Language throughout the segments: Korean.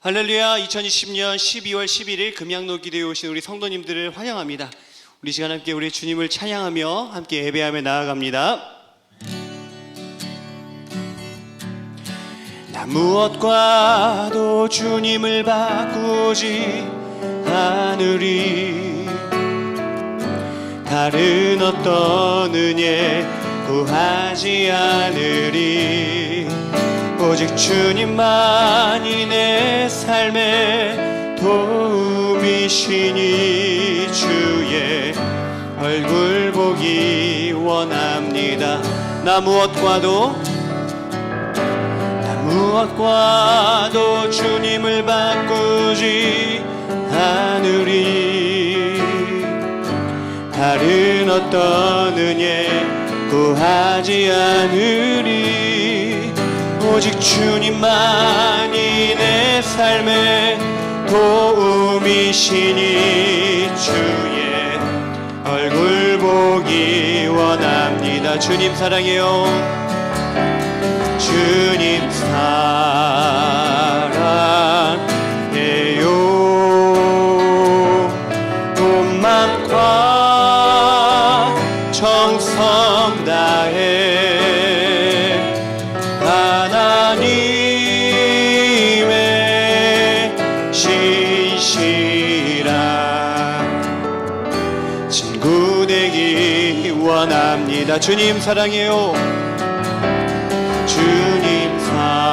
할렐루야. 2020년 12월 11일 금양로 기도에 오신 우리 성도님들을 환영합니다. 우리 시간 함께 우리 주님을 찬양하며 함께 예배하며 나아갑니다. 나 무엇과도 주님을 바꾸지 않으리. 다른 어떤 은혜 구하지 않으리. 오직 주님만이 내 삶의 도움이시니 주의 얼굴 보기 원합니다. 나 무엇과도 주님을 바꾸지 않으리. 다른 어떤 은혜 구하지 않으리. 오직 주님만이 내 삶의 도움이시니 주의 얼굴 보기 원합니다. 주님 사랑해요. 주님 사랑해요. 온 맘과 정성 다해 하나님의 신실한 친구 되기 원합니다. 주님 사랑해요. 주님 사랑해요.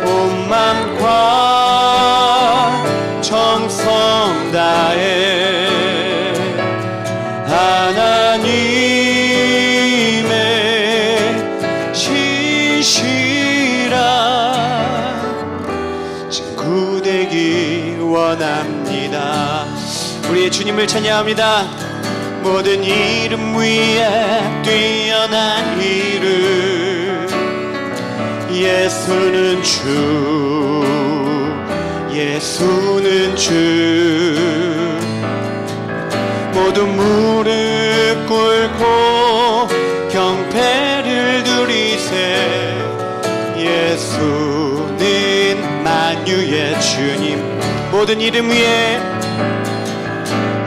온 맘과 정성 다해 하나님의 신실한 친구 되기 원합니다. 우리의 주님을 찬양합니다. 모든 이름 위에 뛰어난 이름 예수는 주, 예수는 주. 모두 무릎 꿇고 경배를 드리세. 예수는 만유의 주님.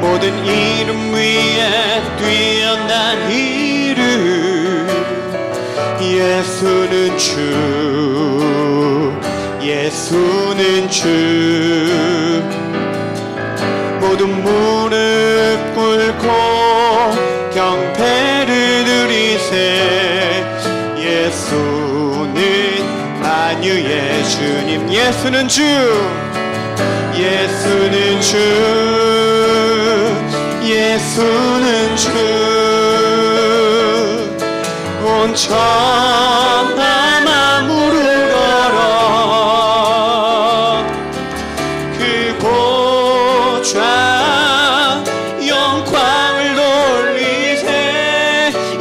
모든 이름 위에 뛰어난 이름 예수는 주, 예수는 주. 모두 무릎 꿇고 경배를 드리세. 예수는 만유의 주님. 예수는 주, 예수는 주, 예수는 주. 온 천하 무르러라. 그 보좌 영광을 돌리세.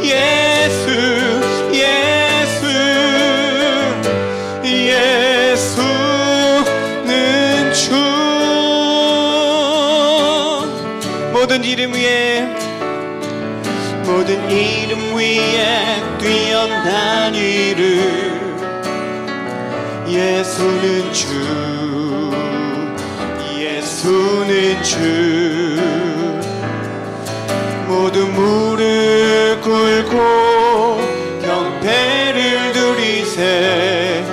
예수, 예수, 예수는 주. 모든 이름 위에 뛰어난 이름 예수는 주, 예수는 주. 모두 무릎 꿇고 경배를 드리세.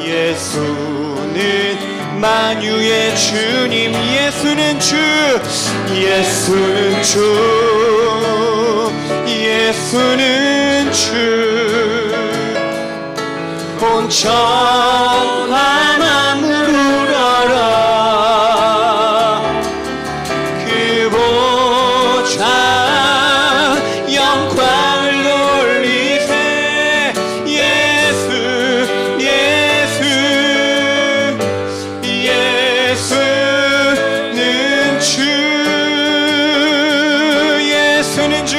예수는 만유의 주님. 예수는 주, 예수는 주, 예수는 주. 온 천하 무르러라. 그 보좌 영광을 돌리세. 예수, 예수, 예수는 주, 예수는 주,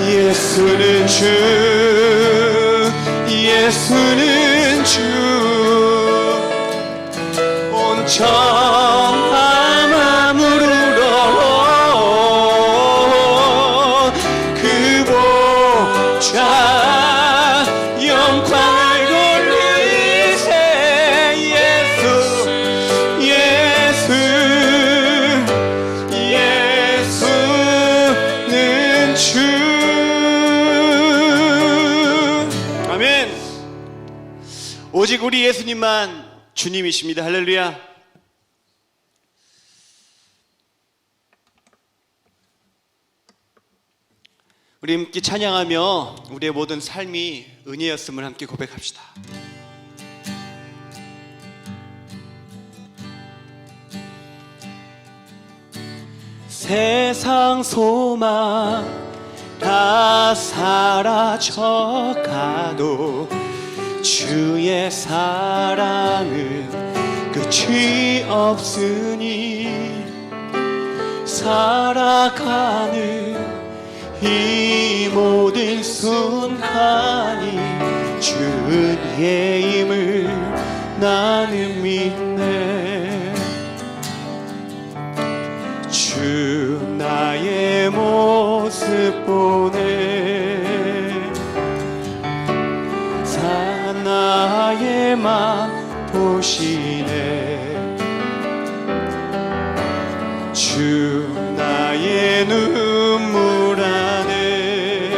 예수는 주, 예수는 주. 온 천하 무르러라. 그 보좌 오직 우리 예수님만 주님이십니다. 할렐루야. 우리 함께 찬양하며 우리의 모든 삶이 은혜였음을 함께 고백합시다. 세상 소망 다 사라져가도 주의 사랑은 끝이 없으니 살아가는 이 모든 순간이 주의 힘을 나는 믿네. 주 나의 모습 보네. 산 나의 맘 보시네. 주 나의 눈물 안에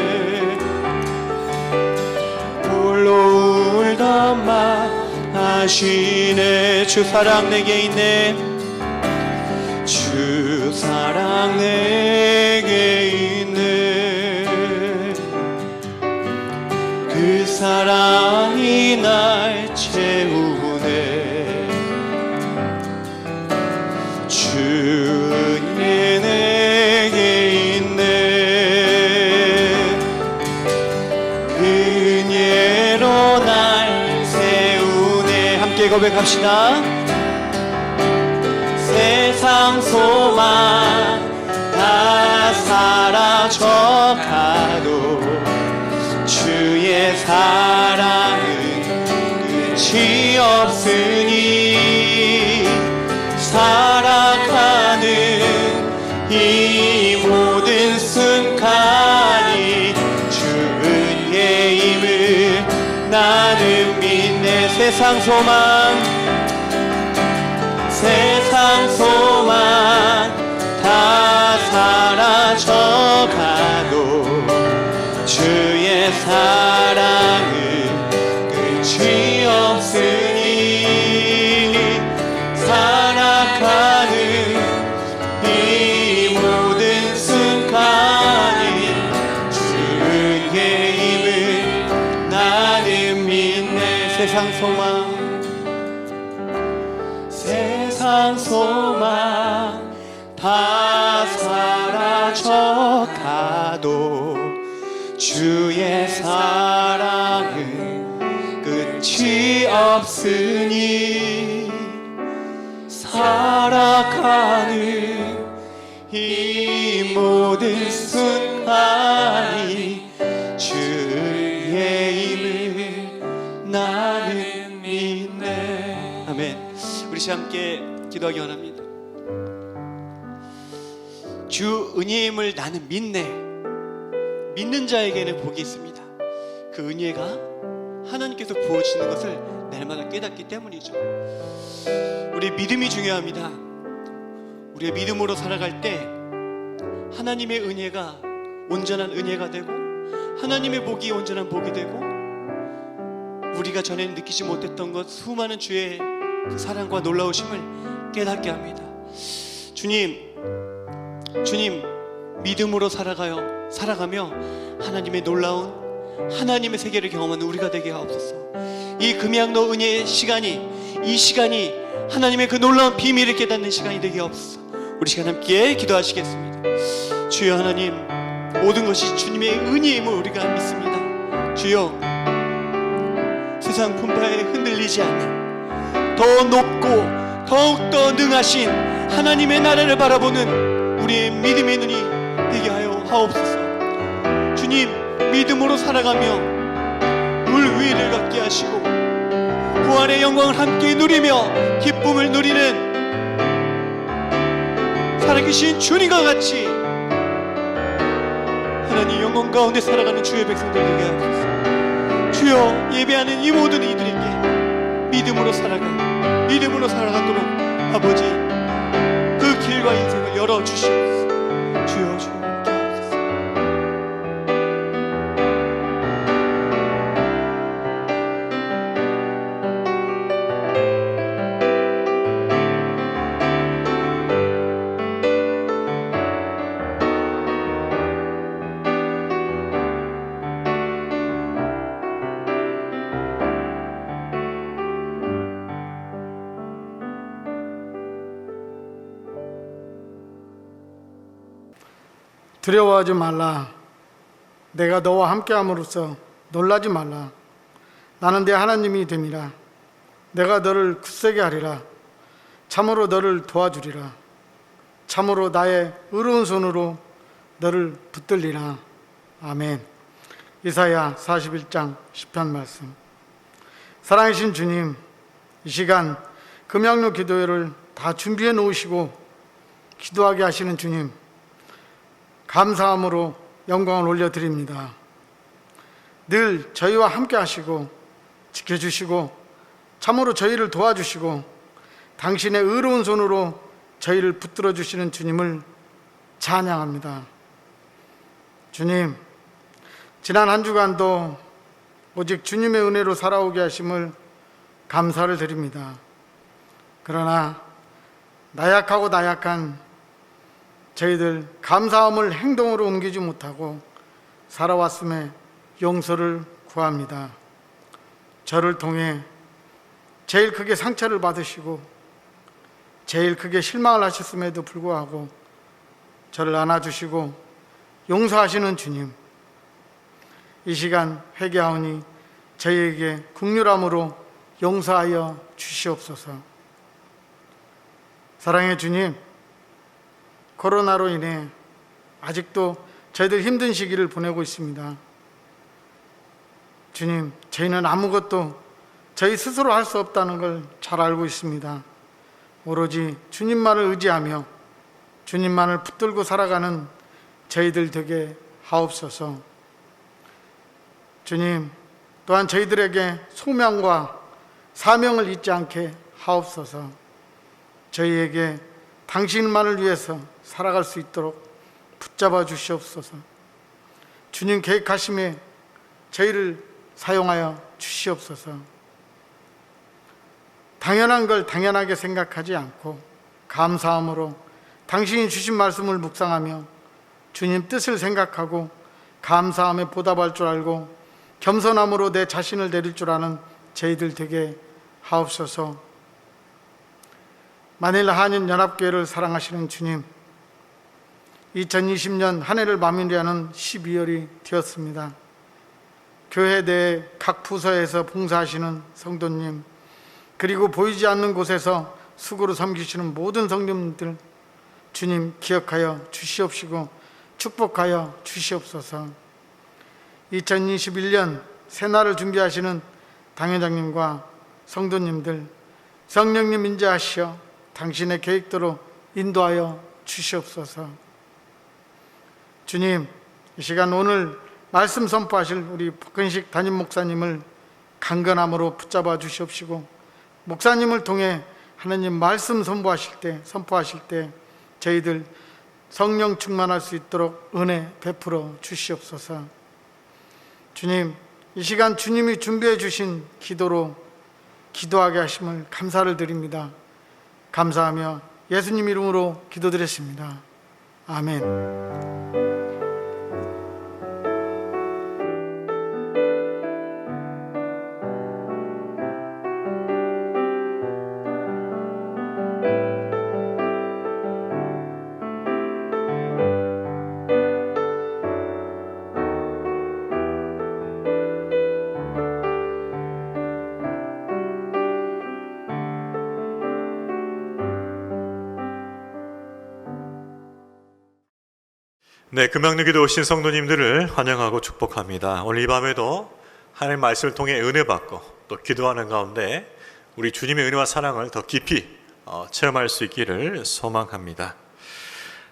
홀로 울던 맘 아시네. 주 사랑 내게 있네. 주 사랑 내게 있네. 그 사랑이 날 채우네. 주 은혜 내게 있네. 그 은혜로 날 세우네. 함께 고백합시다. 세상 소망 다 사라져가도 주의 사랑은 끝이 없으니 살아가는 이 모든 순간이 주 은혜의 힘을 나는 믿네. 세상 소망 세상 소망 다 사라져가도 주의 사랑은 끝이 없으니 살아가는 이 모든 순간이 주의 힘을 나는 믿네. 세상 소망 세상 소망 다 사라져가도 주의 사랑은 끝이 없으니 살아가는 이 모든 순간이 주의 힘을 나는 믿네. 아멘. 우리 함께 기도하기 원합니다. 주 은혜의 힘을 나는 믿네. 믿는 자에게는 복이 있습니다. 그 은혜가 하나님께서 부어주시는 것을 날마다 깨닫기 때문이죠. 우리 믿음이 중요합니다. 우리의 믿음으로 살아갈 때 하나님의 은혜가 온전한 은혜가 되고 하나님의 복이 온전한 복이 되고 우리가 전에는 느끼지 못했던 것 수많은 주의 그 사랑과 놀라우심을 깨닫게 합니다. 주님 믿음으로 살아가며 하나님의 놀라운 하나님의 세계를 경험하는 우리가 되게 하옵소서. 이 금양로 은혜의 이 시간이 하나님의 그 놀라운 비밀을 깨닫는 시간이 되게 하옵소서. 우리 시간 함께 기도하시겠습니다. 주여 하나님, 모든 것이 주님의 은혜임을 우리가 믿습니다. 주여, 세상 풍파에 흔들리지 않는 더 높고 더욱더 능하신 하나님의 나라를 바라보는 우리의 믿음의 눈이 되게 하여 하옵소서. 주님, 믿음으로 살아가며 물 위를 걷게 하시고 부활의 영광을 함께 누리며 기쁨을 누리는 살아계신 주님과 같이 하나님 영광 가운데 살아가는 주의 백성들 되게 하옵소서. 주여, 예배하는 이 모든 이들에게 믿음으로 살아가도록 아버지 그 길과 인생을 열어주시옵소서. 주여, 주여. 두려워하지 말라. 내가 너와 함께함으로써 놀라지 말라. 나는 네 하나님이 됨이라. 내가 너를 굳세게 하리라. 참으로 너를 도와주리라. 참으로 나의 의로운 손으로 너를 붙들리라. 아멘. 이사야 41장 10편 말씀. 사랑하신 주님, 이 시간 금양로 기도회를 다 준비해 놓으시고 기도하게 하시는 주님, 감사함으로 영광을 올려드립니다. 늘 저희와 함께 하시고 지켜주시고 참으로 저희를 도와주시고 당신의 의로운 손으로 저희를 붙들어 주시는 주님을 찬양합니다. 주님, 지난 한 주간도 오직 주님의 은혜로 살아오게 하심을 감사를 드립니다. 그러나 나약하고 나약한 저희들 감사함을 행동으로 옮기지 못하고 살아왔음에 용서를 구합니다. 저를 통해 제일 크게 상처를 받으시고 제일 크게 실망을 하셨음에도 불구하고 저를 안아주시고 용서하시는 주님, 이 시간 회개하오니 저희에게 긍휼함으로 용서하여 주시옵소서. 사랑의 주님, 코로나로 인해 아직도 저희들 힘든 시기를 보내고 있습니다. 주님, 저희는 아무것도 저희 스스로 할 수 없다는 걸 잘 알고 있습니다. 오로지 주님만을 의지하며 주님만을 붙들고 살아가는 저희들 되게 하옵소서. 주님, 또한 저희들에게 소명과 사명을 잊지 않게 하옵소서. 저희에게 당신만을 위해서 살아갈 수 있도록 붙잡아 주시옵소서. 주님 계획하심에 저희를 사용하여 주시옵소서. 당연한 걸 당연하게 생각하지 않고 감사함으로 당신이 주신 말씀을 묵상하며 주님 뜻을 생각하고 감사함에 보답할 줄 알고 겸손함으로 내 자신을 내릴 줄 아는 저희들 되게 하옵소서. 마닐라 한인연합교회를 사랑하시는 주님, 2020년 한 해를 마무리하는 12월이 되었습니다. 교회 내 각 부서에서 봉사하시는 성도님, 그리고 보이지 않는 곳에서 수고로 섬기시는 모든 성도님들 주님 기억하여 주시옵시고 축복하여 주시옵소서. 2021년 새날을 준비하시는 당회장님과 성도님들 성령님 인자하시어 당신의 계획대로 인도하여 주시옵소서. 주님, 이 시간 오늘 말씀 선포하실 우리 박근식 담임 목사님을 강건함으로 붙잡아 주시옵시고 목사님을 통해 하나님 말씀 선포하실 때 저희들 성령 충만할 수 있도록 은혜 베풀어 주시옵소서. 주님, 이 시간 주님이 준비해 주신 기도로 기도하게 하심을 감사를 드립니다. 감사하며 예수님 이름으로 기도드렸습니다. 아멘. 네, 금양리기도 오신 성도님들을 환영하고 축복합니다. 오늘 이 밤에도 하나님 말씀을 통해 은혜 받고 또 기도하는 가운데 우리 주님의 은혜와 사랑을 더 깊이 체험할 수 있기를 소망합니다.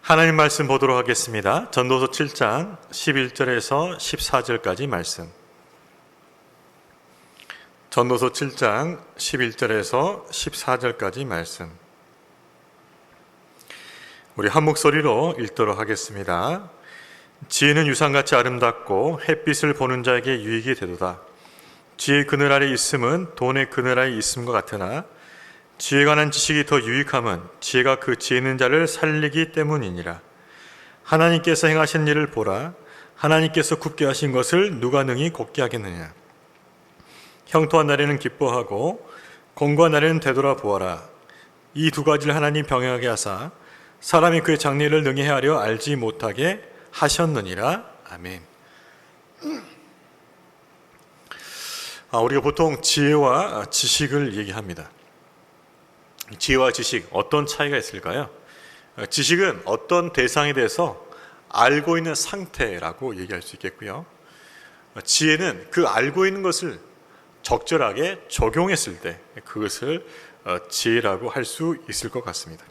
하나님 말씀 보도록 하겠습니다. 전도서 7장 11절에서 14절까지 말씀. 전도서 7장 11절에서 14절까지 말씀. 우리 한 목소리로 읽도록 하겠습니다. 지혜는 유상같이 아름답고 햇빛을 보는 자에게 유익이 되도다. 지혜의 그늘 아래 있음은 돈의 그늘 아래 있음과 같으나 지혜에 관한 지식이 더 유익함은 지혜가 그 지혜 있는 자를 살리기 때문이니라. 하나님께서 행하신 일을 보라. 하나님께서 굽게 하신 것을 누가 능히 곱게 하겠느냐. 형통한 날에는 기뻐하고 공고한 날에는 되돌아보아라. 이 두 가지를 하나님 병행하게 하사 사람이 그의 장래를 능히 헤아려 알지 못하게 하셨느니라. 아멘. 우리가 보통 지혜와 지식을 얘기합니다. 지혜와 지식, 어떤 차이가 있을까요? 지식은 어떤 대상에 대해서 알고 있는 상태라고 얘기할 수 있겠고요. 지혜는 그 알고 있는 것을 적절하게 적용했을 때 그것을 지혜라고 할 수 있을 것 같습니다.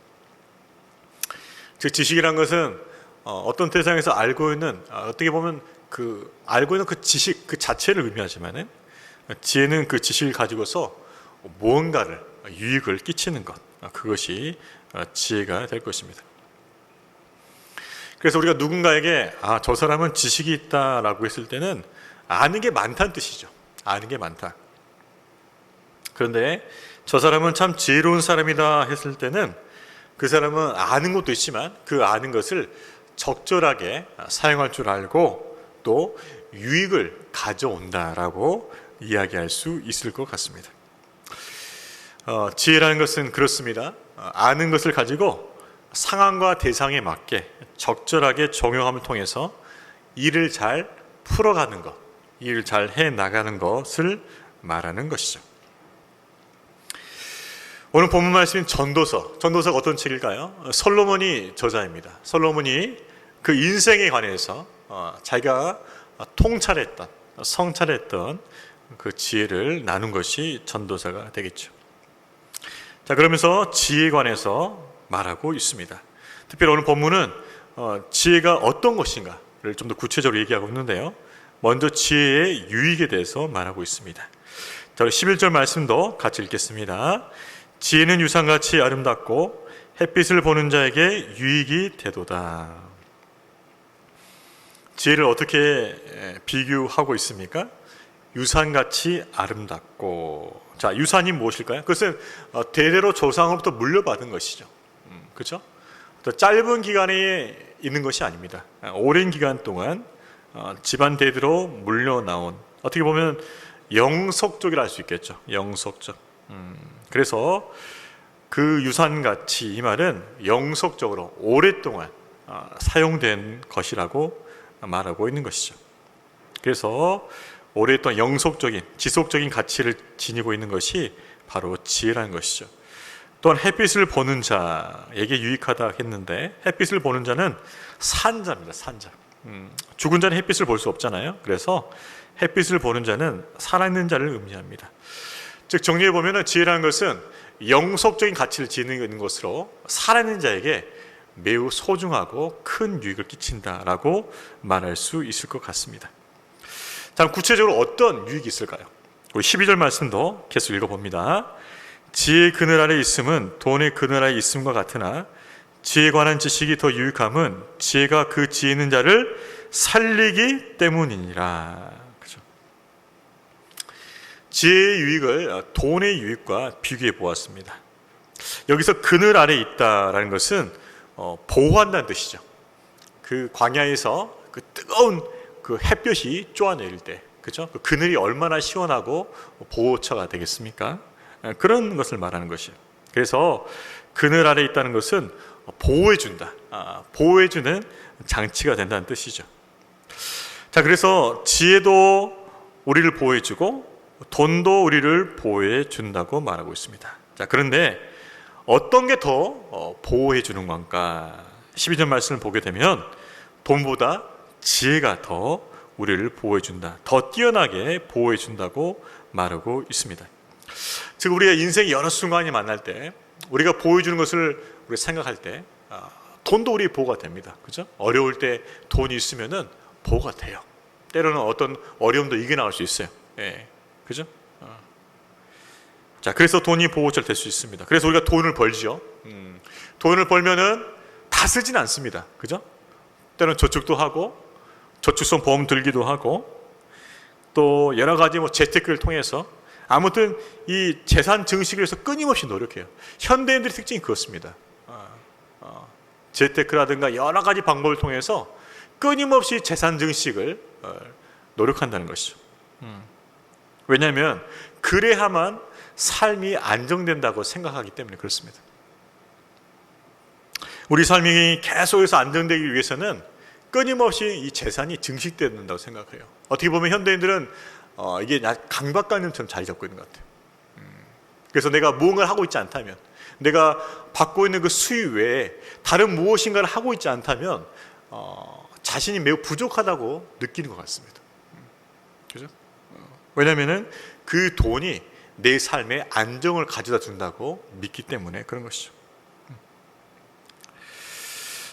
즉 지식이란 것은 어떤 대상에서 알고 있는, 어떻게 보면 그 알고 있는 그 지식 그 자체를 의미하지만은, 지혜는 그 지식을 가지고서 무언가를 유익을 끼치는 것, 그것이 지혜가 될 것입니다. 그래서 우리가 누군가에게 저 사람은 지식이 있다라고 했을 때는 아는 게 많다는 뜻이죠. 아는 게 많다. 그런데 저 사람은 참 지혜로운 사람이다 했을 때는 그 사람은 아는 것도 있지만 그 아는 것을 적절하게 사용할 줄 알고 또 유익을 가져온다라고 이야기할 수 있을 것 같습니다. 지혜라는 것은 그렇습니다. 아는 것을 가지고 상황과 대상에 맞게 적절하게 적용함을 통해서 일을 잘 풀어가는 것, 일을 잘 해나가는 것을 말하는 것이죠. 오늘 본문 말씀인 전도서가 어떤 책일까요? 솔로몬이 저자입니다. 솔로몬이 그 인생에 관해서 자기가 성찰했던 그 지혜를 나눈 것이 전도서가 되겠죠. 자, 그러면서 지혜에 관해서 말하고 있습니다. 특별히 오늘 본문은 지혜가 어떤 것인가를 좀 더 구체적으로 얘기하고 있는데요. 먼저 지혜의 유익에 대해서 말하고 있습니다. 자, 11절 말씀도 같이 읽겠습니다. 지혜는 유산같이 아름답고 햇빛을 보는 자에게 유익이 되도다. 지혜를 어떻게 비교하고 있습니까? 유산같이 아름답고. 자, 유산이 무엇일까요? 그것은 대대로 조상으로부터 물려받은 것이죠. 그렇죠? 짧은 기간에 있는 것이 아닙니다. 오랜 기간 동안 집안 대대로 물려나온, 어떻게 보면 영속적이라 할 수 있겠죠. 영속적. 그래서 그 유산같이, 이 말은 영속적으로 오랫동안 사용된 것이라고 말하고 있는 것이죠. 그래서 오랫동안 영속적인, 지속적인 가치를 지니고 있는 것이 바로 지혜라는 것이죠. 또한 햇빛을 보는 자에게 유익하다 했는데, 햇빛을 보는 자는 산자입니다. 산자. 죽은 자는 햇빛을 볼 수 없잖아요. 그래서 햇빛을 보는 자는 살아있는 자를 의미합니다. 즉 정리해 보면 지혜라는 것은 영속적인 가치를 지니는 것으로 살아있는 자에게 매우 소중하고 큰 유익을 끼친다라고 말할 수 있을 것 같습니다. 자, 구체적으로 어떤 유익이 있을까요? 우리 12절 말씀도 계속 읽어봅니다. 지혜의 그늘 아래 있음은 돈의 그늘 아래 있음과 같으나 지혜에 관한 지식이 더 유익함은 지혜가 그 지혜 있는 자를 살리기 때문이니라. 그죠? 지혜의 유익을 돈의 유익과 비교해 보았습니다. 여기서 그늘 아래 있다라는 것은 보호한다는 뜻이죠. 그 광야에서 그 뜨거운 그 햇볕이 쏘아내릴 때, 그죠? 그 그늘이 얼마나 시원하고 보호처가 되겠습니까? 그런 것을 말하는 것이에요. 그래서 그늘 아래 있다는 것은 보호해준다, 보호해주는 장치가 된다는 뜻이죠. 자, 그래서 지혜도 우리를 보호해주고 돈도 우리를 보호해준다고 말하고 있습니다. 자, 그런데 어떤 게 더 보호해주는 건가? 12절 말씀을 보게 되면 돈보다 지혜가 더 우리를 보호해준다, 더 뛰어나게 보호해준다고 말하고 있습니다. 즉 우리가 인생의 여러 순간이 만날 때 우리가 보호해주는 것을 우리가 생각할 때 돈도 우리 보호가 됩니다. 그죠? 어려울 때 돈이 있으면은 보호가 돼요. 때로는 어떤 어려움도 이겨나갈 수 있어요. 예, 그죠? 자, 그래서 돈이 보호처럼 될 수 있습니다. 그래서 우리가 돈을 벌죠. 돈을 벌면은 다 쓰진 않습니다. 그죠? 때로는 저축도 하고 저축성 보험 들기도 하고 또 여러 가지 재테크를 통해서 아무튼 이 재산 증식을 위해서 끊임없이 노력해요. 현대인들의 특징이 그렇습니다. 재테크라든가 여러 가지 방법을 통해서 끊임없이 재산 증식을 노력한다는 것이죠. 왜냐하면 그래야만 삶이 안정된다고 생각하기 때문에 그렇습니다. 우리 삶이 계속해서 안정되기 위해서는 끊임없이 이 재산이 증식된다고 생각해요. 어떻게 보면 현대인들은 이게 강박관념처럼 자리 잡고 있는 것 같아요. 그래서 내가 무언가를 하고 있지 않다면, 내가 받고 있는 그 수입 외에 다른 무엇인가를 하고 있지 않다면 자신이 매우 부족하다고 느끼는 것 같습니다. 그죠? 왜냐하면 그 돈이 내 삶에 안정을 가져다 준다고 믿기 때문에 그런 것이죠.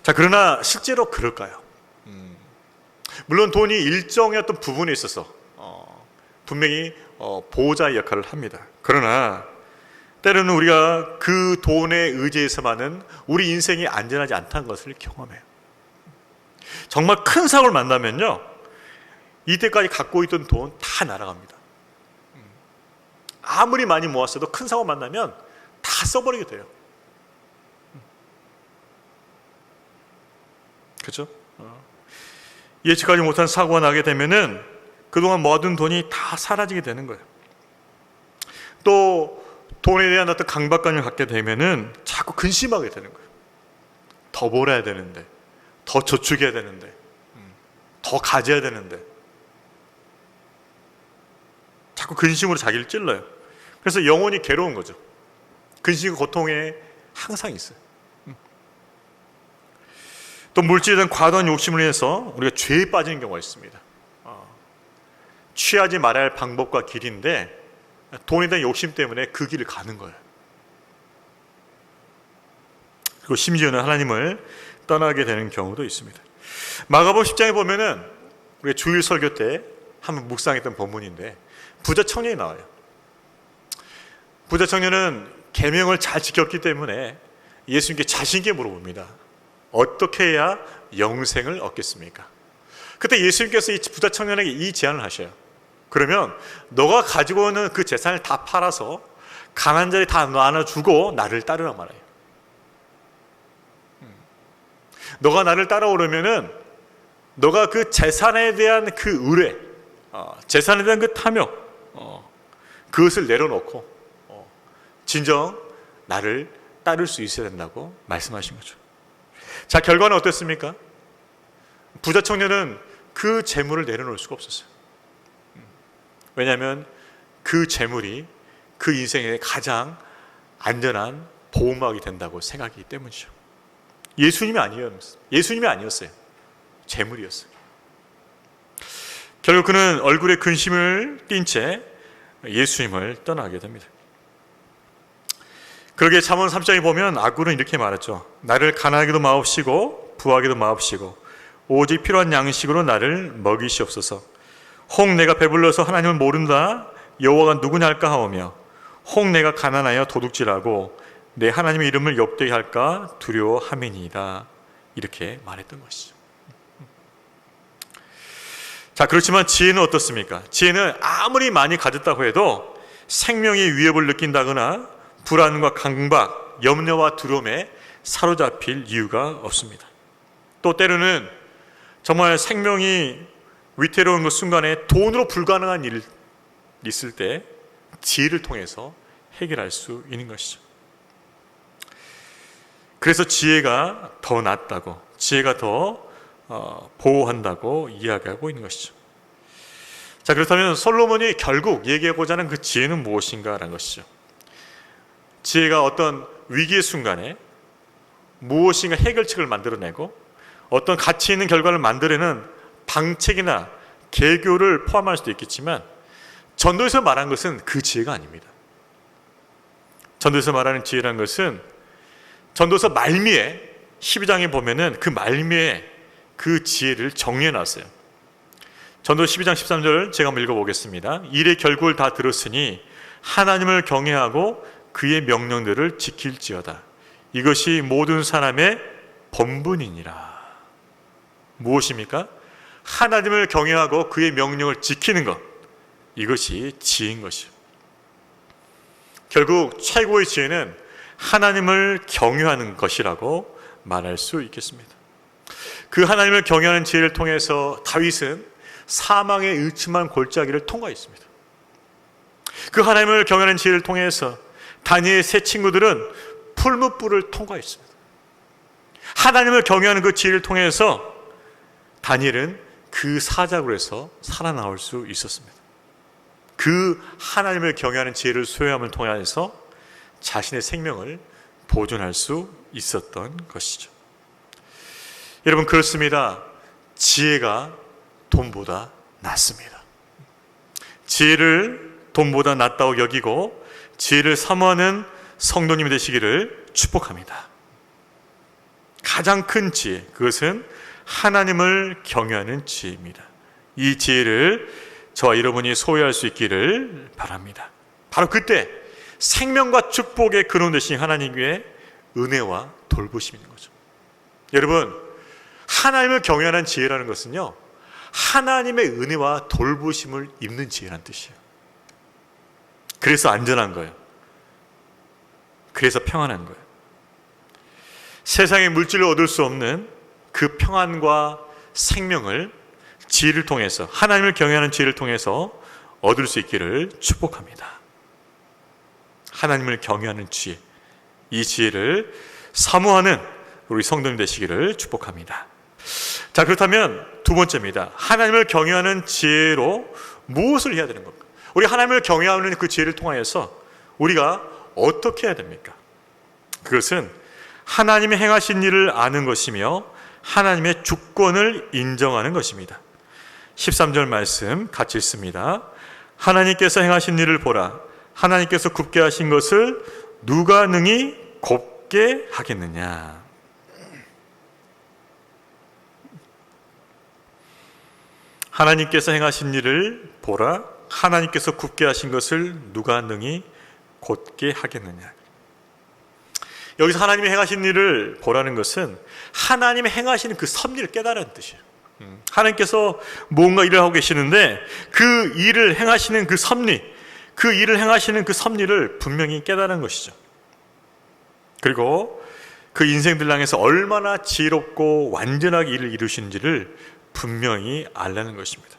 자, 그러나 실제로 그럴까요? 물론 돈이 일정의 어떤 부분에 있어서 분명히 보호자의 역할을 합니다. 그러나 때로는 우리가 그 돈에 의지해서만은 우리 인생이 안전하지 않다는 것을 경험해요. 정말 큰 사고를 만나면요, 이때까지 갖고 있던 돈 다 날아갑니다. 아무리 많이 모았어도 큰 사고 만나면 다 써버리게 돼요. 그렇죠? 예측하지 못한 사고가 나게 되면은 그동안 모아둔 돈이 다 사라지게 되는 거예요. 또 돈에 대한 어떤 강박관념을 갖게 되면은 자꾸 근심하게 되는 거예요. 더 벌어야 되는데, 더 저축해야 되는데, 더 가져야 되는데, 자꾸 근심으로 자기를 찔러요. 그래서 영혼이 괴로운 거죠. 근심과 고통에 항상 있어요. 또 물질에 대한 과도한 욕심을 인해서 우리가 죄에 빠지는 경우가 있습니다. 취하지 말아야 할 방법과 길인데 돈에 대한 욕심 때문에 그 길을 가는 거예요. 그리고 심지어는 하나님을 떠나게 되는 경우도 있습니다. 마가복음 10장에 보면은 우리가 주일 설교 때 한번 묵상했던 본문인데 부자 청년이 나와요. 부자 청년은 계명을 잘 지켰기 때문에 예수님께 자신 있게 물어봅니다. 어떻게 해야 영생을 얻겠습니까? 그때 예수님께서 이 부자 청년에게 이 제안을 하셔요. 그러면 너가 가지고 있는 그 재산을 다 팔아서 강한 자리 다 나눠주고 나를 따르라 말해요. 너가 나를 따라오려면은 너가 그 재산에 대한 그 의뢰, 재산에 대한 그 탐욕, 그것을 내려놓고 진정 나를 따를 수 있어야 된다고 말씀하신 거죠. 자, 결과는 어땠습니까? 부자 청년은 그 재물을 내려놓을 수가 없었어요. 왜냐하면 그 재물이 그 인생의 가장 안전한 보호막이 된다고 생각하기 때문이죠. 예수님이 아니었어요. 재물이었어요. 결국 그는 얼굴에 근심을 띤 채 예수님을 떠나게 됩니다. 그러기에 잠언 3장에 보면 악군은 이렇게 말했죠. 나를 가난하게도 마옵시고 부하게도 마옵시고 오직 필요한 양식으로 나를 먹이시옵소서. 혹 내가 배불러서 하나님을 모른다 여호와가 누구냐 할까 하오며 혹 내가 가난하여 도둑질하고 내 하나님의 이름을 욕되게 할까 두려워함이니이다. 이렇게 말했던 것이죠. 자, 그렇지만 지혜는 어떻습니까? 지혜는 아무리 많이 가졌다고 해도 생명의 위협을 느낀다거나 불안과 강박, 염려와 두려움에 사로잡힐 이유가 없습니다. 또 때로는 정말 생명이 위태로운 그 순간에 돈으로 불가능한 일이 있을 때 지혜를 통해서 해결할 수 있는 것이죠. 그래서 지혜가 더 낫다고, 지혜가 더 보호한다고 이야기하고 있는 것이죠. 자, 그렇다면 솔로몬이 결국 얘기하고자 하는 그 지혜는 무엇인가라는 것이죠. 지혜가 어떤 위기의 순간에 무엇인가 해결책을 만들어내고 어떤 가치 있는 결과를 만들어내는 방책이나 계교를 포함할 수도 있겠지만 전도에서 말한 것은 그 지혜가 아닙니다. 전도에서 말하는 지혜라는 것은 전도서 말미에 12장에 보면은 그 말미에 그 지혜를 정리해 놨어요. 전도 12장 13절 제가 한번 읽어보겠습니다. 일의 결국을 다 들었으니 하나님을 경외하고 그의 명령들을 지킬지어다. 이것이 모든 사람의 본분이니라. 무엇입니까? 하나님을 경외하고 그의 명령을 지키는 것, 이것이 지혜인 것이요. 결국 최고의 지혜는 하나님을 경외하는 것이라고 말할 수 있겠습니다. 그 하나님을 경외하는 지혜를 통해서 다윗은 사망의 일침한 골짜기를 통과했습니다. 그 하나님을 경외하는 지혜를 통해서 다니엘의 세 친구들은 풀무불을 통과했습니다. 하나님을 경외하는 그 지혜를 통해서 다니엘은 그 사자굴에서 살아나올 수 있었습니다. 그 하나님을 경외하는 지혜를 소유함을 통해서 자신의 생명을 보존할 수 있었던 것이죠. 여러분, 그렇습니다. 지혜가 돈보다 낫습니다. 지혜를 돈보다 낫다고 여기고 지혜를 사모하는 성도님이 되시기를 축복합니다. 가장 큰 지혜, 그것은 하나님을 경외하는 지혜입니다. 이 지혜를 저와 여러분이 소유할 수 있기를 바랍니다. 바로 그때 생명과 축복의 근원 되신 하나님의 은혜와 돌보심이 있는 거죠. 여러분, 하나님을 경외하는 지혜라는 것은요, 하나님의 은혜와 돌보심을 입는 지혜라는 뜻이에요. 그래서 안전한 거예요. 그래서 평안한 거예요. 세상의 물질로 얻을 수 없는 그 평안과 생명을 지혜를 통해서, 하나님을 경외하는 지혜를 통해서 얻을 수 있기를 축복합니다. 하나님을 경외하는 지혜, 이 지혜를 사모하는 우리 성도님 되시기를 축복합니다. 자, 그렇다면 두 번째입니다. 하나님을 경외하는 지혜로 무엇을 해야 되는 겁니까? 우리 하나님을 경외하는 그 지혜를 통하여서 우리가 어떻게 해야 됩니까? 그것은 하나님이 행하신 일을 아는 것이며 하나님의 주권을 인정하는 것입니다. 13절 말씀 같이 읽습니다. 하나님께서 행하신 일을 보라. 하나님께서 굽게 하신 것을 누가 능히 곱게 하겠느냐. 하나님께서 행하신 일을 보라. 하나님께서 굽게 하신 것을 누가 능히 곧게 하겠느냐. 여기서 하나님이 행하신 일을 보라는 것은 하나님이 행하시는 그 섭리를 깨달은 뜻이에요. 하나님께서 뭔가 일을 하고 계시는데 그 일을 행하시는 그 섭리, 그 일을 행하시는 그 섭리를 분명히 깨달은 것이죠. 그리고 그 인생들 향해서 얼마나 지혜롭고 완전하게 일을 이루시는지를 분명히 알라는 것입니다.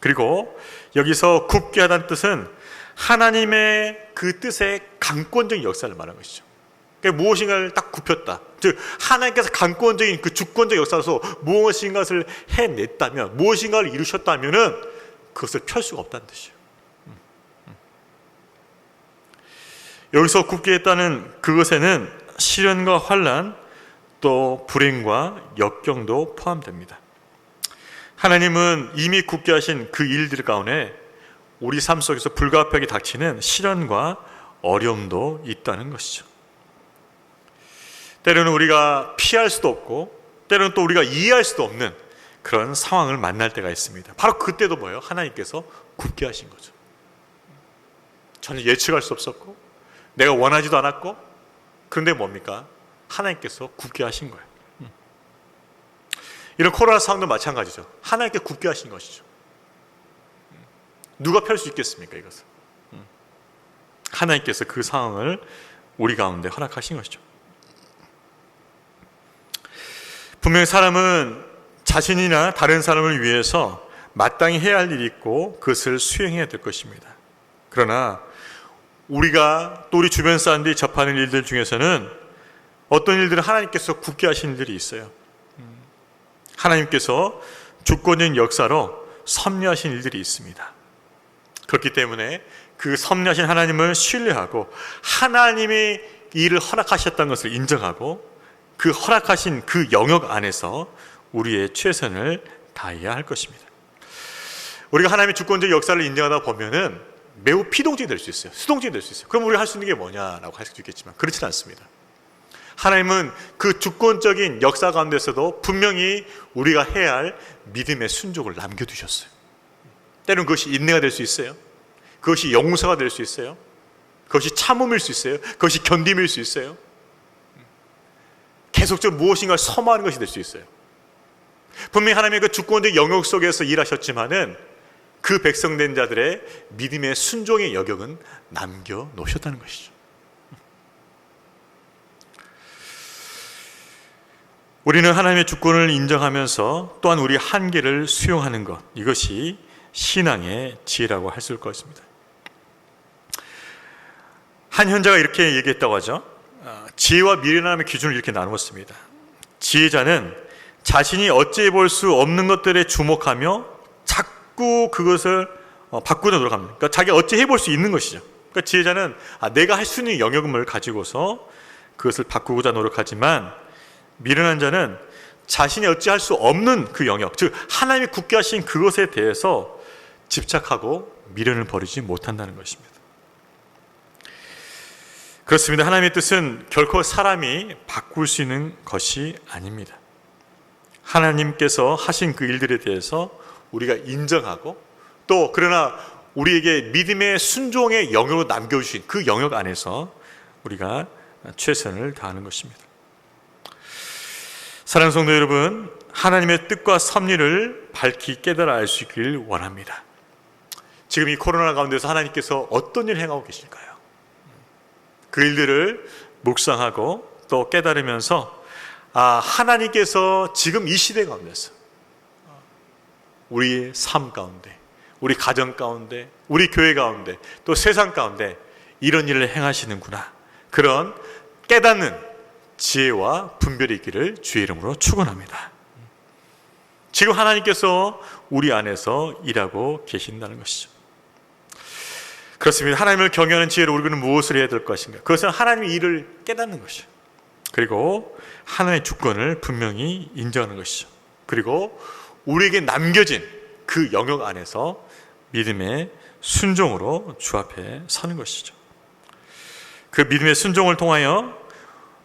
그리고 여기서 굽게 하다는 뜻은 하나님의 그 뜻의 강권적인 역사를 말하는 것이죠. 그러니까 무엇인가를 딱 굽혔다. 즉 하나님께서 강권적인 그 주권적 역사로서 무엇인가를 해냈다면, 무엇인가를 이루셨다면은 그것을 펼 수가 없다는 뜻이에요. 여기서 굽게 했다는 그것에는 시련과 환난, 또 불행과 역경도 포함됩니다. 하나님은 이미 굽게 하신 그 일들 가운데 우리 삶 속에서 불가피하게 닥치는 시련과 어려움도 있다는 것이죠. 때로는 우리가 피할 수도 없고 때로는 또 우리가 이해할 수도 없는 그런 상황을 만날 때가 있습니다. 바로 그때도 뭐예요? 하나님께서 굽게 하신 거죠. 전혀 예측할 수 없었고 내가 원하지도 않았고, 그런데 뭡니까? 하나님께서 굽게 하신 거예요. 이런 코로나 상황도 마찬가지죠. 하나님께 굽게 하신 것이죠. 누가 펼 수 있겠습니까, 이것을? 하나님께서 그 상황을 우리 가운데 허락하신 것이죠. 분명히 사람은 자신이나 다른 사람을 위해서 마땅히 해야 할 일이 있고 그것을 수행해야 될 것입니다. 그러나 우리가 또 우리 주변 사람들이 접하는 일들 중에서는 어떤 일들은 하나님께서 굽게 하신 일들이 있어요. 하나님께서 주권적인 역사로 섭리하신 일들이 있습니다. 그렇기 때문에 그 섭리하신 하나님을 신뢰하고 하나님이 일을 허락하셨다는 것을 인정하고 그 허락하신 그 영역 안에서 우리의 최선을 다해야 할 것입니다. 우리가 하나님의 주권적 역사를 인정하다 보면은 매우 피동적이 될 수 있어요. 수동적이 될 수 있어요. 그럼 우리가 할 수 있는 게 뭐냐라고 할 수도 있겠지만 그렇지는 않습니다. 하나님은 그 주권적인 역사 가운데서도 분명히 우리가 해야 할 믿음의 순종을 남겨두셨어요. 때로는 그것이 인내가 될 수 있어요. 그것이 용서가 될 수 있어요. 그것이 참음일 수 있어요. 그것이 견딤일 수 있어요. 계속적으로 무엇인가를 섬하는 것이 될 수 있어요. 분명히 하나님의 그 주권적 영역 속에서 일하셨지만은 그 백성된 자들의 믿음의 순종의 여격은 남겨놓으셨다는 것이죠. 우리는 하나님의 주권을 인정하면서 또한 우리 한계를 수용하는 것, 이것이 신앙의 지혜라고 할 수 있을 것입니다. 한 현자가 이렇게 얘기했다고 하죠. 지혜와 미련함의 기준을 이렇게 나누었습니다. 지혜자는 자신이 어찌해 볼 수 없는 것들에 주목하며 자꾸 그것을 바꾸려 노력합니다. 그러니까 자기가 어찌해 볼 수 있는 것이죠. 그러니까 지혜자는 내가 할 수 있는 영역을 가지고서 그것을 바꾸고자 노력하지만, 미련한 자는 자신이 어찌할 수 없는 그 영역, 즉 하나님이 굳게 하신 그것에 대해서 집착하고 미련을 버리지 못한다는 것입니다. 그렇습니다. 하나님의 뜻은 결코 사람이 바꿀 수 있는 것이 아닙니다. 하나님께서 하신 그 일들에 대해서 우리가 인정하고, 또 그러나 우리에게 믿음의 순종의 영역으로 남겨주신 그 영역 안에서 우리가 최선을 다하는 것입니다. 사랑하는 성도 여러분, 하나님의 뜻과 섭리를 밝히 깨달아 알 수 있길 원합니다. 지금 이 코로나 가운데서 하나님께서 어떤 일을 행하고 계실까요? 그 일들을 묵상하고 또 깨달으면서 하나님께서 지금 이 시대 가운데서 우리의 삶 가운데, 우리 가정 가운데, 우리 교회 가운데, 또 세상 가운데 이런 일을 행하시는구나, 그런 깨닫는 지혜와 분별이 있기를 주의 이름으로 축원합니다. 지금 하나님께서 우리 안에서 일하고 계신다는 것이죠. 그렇습니다. 하나님을 경외하는 지혜로 우리는 무엇을 해야 될 것인가? 그것은 하나님의 일을 깨닫는 것이죠. 그리고 하나님의 주권을 분명히 인정하는 것이죠. 그리고 우리에게 남겨진 그 영역 안에서 믿음의 순종으로 주 앞에 서는 것이죠. 그 믿음의 순종을 통하여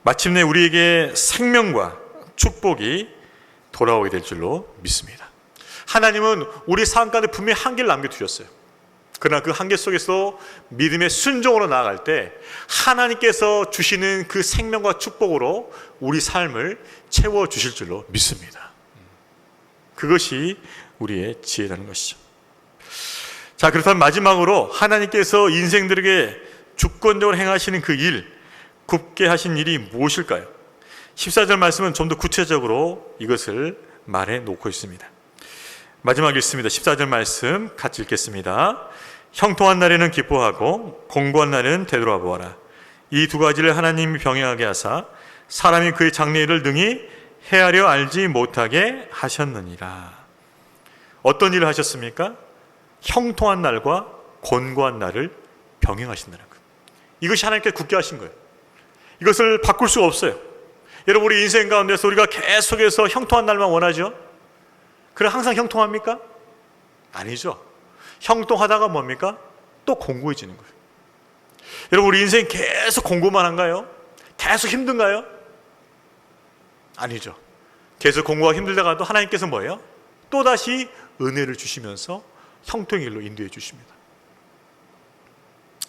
마침내 우리에게 생명과 축복이 돌아오게 될 줄로 믿습니다. 하나님은 우리 삶 가운데 분명히 한계를 남겨두셨어요. 그러나 그 한계 속에서 믿음의 순종으로 나아갈 때 하나님께서 주시는 그 생명과 축복으로 우리 삶을 채워주실 줄로 믿습니다. 그것이 우리의 지혜라는 것이죠. 자, 그렇다면 마지막으로 하나님께서 인생들에게 주권적으로 행하시는 그 일, 굽게 하신 일이 무엇일까요? 14절 말씀은 좀 더 구체적으로 이것을 말해 놓고 있습니다. 마지막 읽습니다. 14절 말씀 같이 읽겠습니다. 형통한 날에는 기뻐하고 공고한 날에는 되돌아보아라. 이 두 가지를 하나님이 병행하게 하사 사람이 그의 장래일을 능히 헤아려 알지 못하게 하셨느니라. 어떤 일을 하셨습니까? 형통한 날과 곤고한 날을 병행하신다는 거예요. 이것이 하나님께서 굳게 하신 거예요. 이것을 바꿀 수가 없어요. 여러분, 우리 인생 가운데서 우리가 계속해서 형통한 날만 원하죠? 그럼 항상 형통합니까? 아니죠. 형통하다가 뭡니까? 또 공고해지는 거예요. 여러분, 우리 인생 계속 공고만 한가요? 계속 힘든가요? 아니죠. 계속 공고가 힘들다가도 하나님께서 뭐예요? 또다시 은혜를 주시면서 형통의 길로 인도해 주십니다.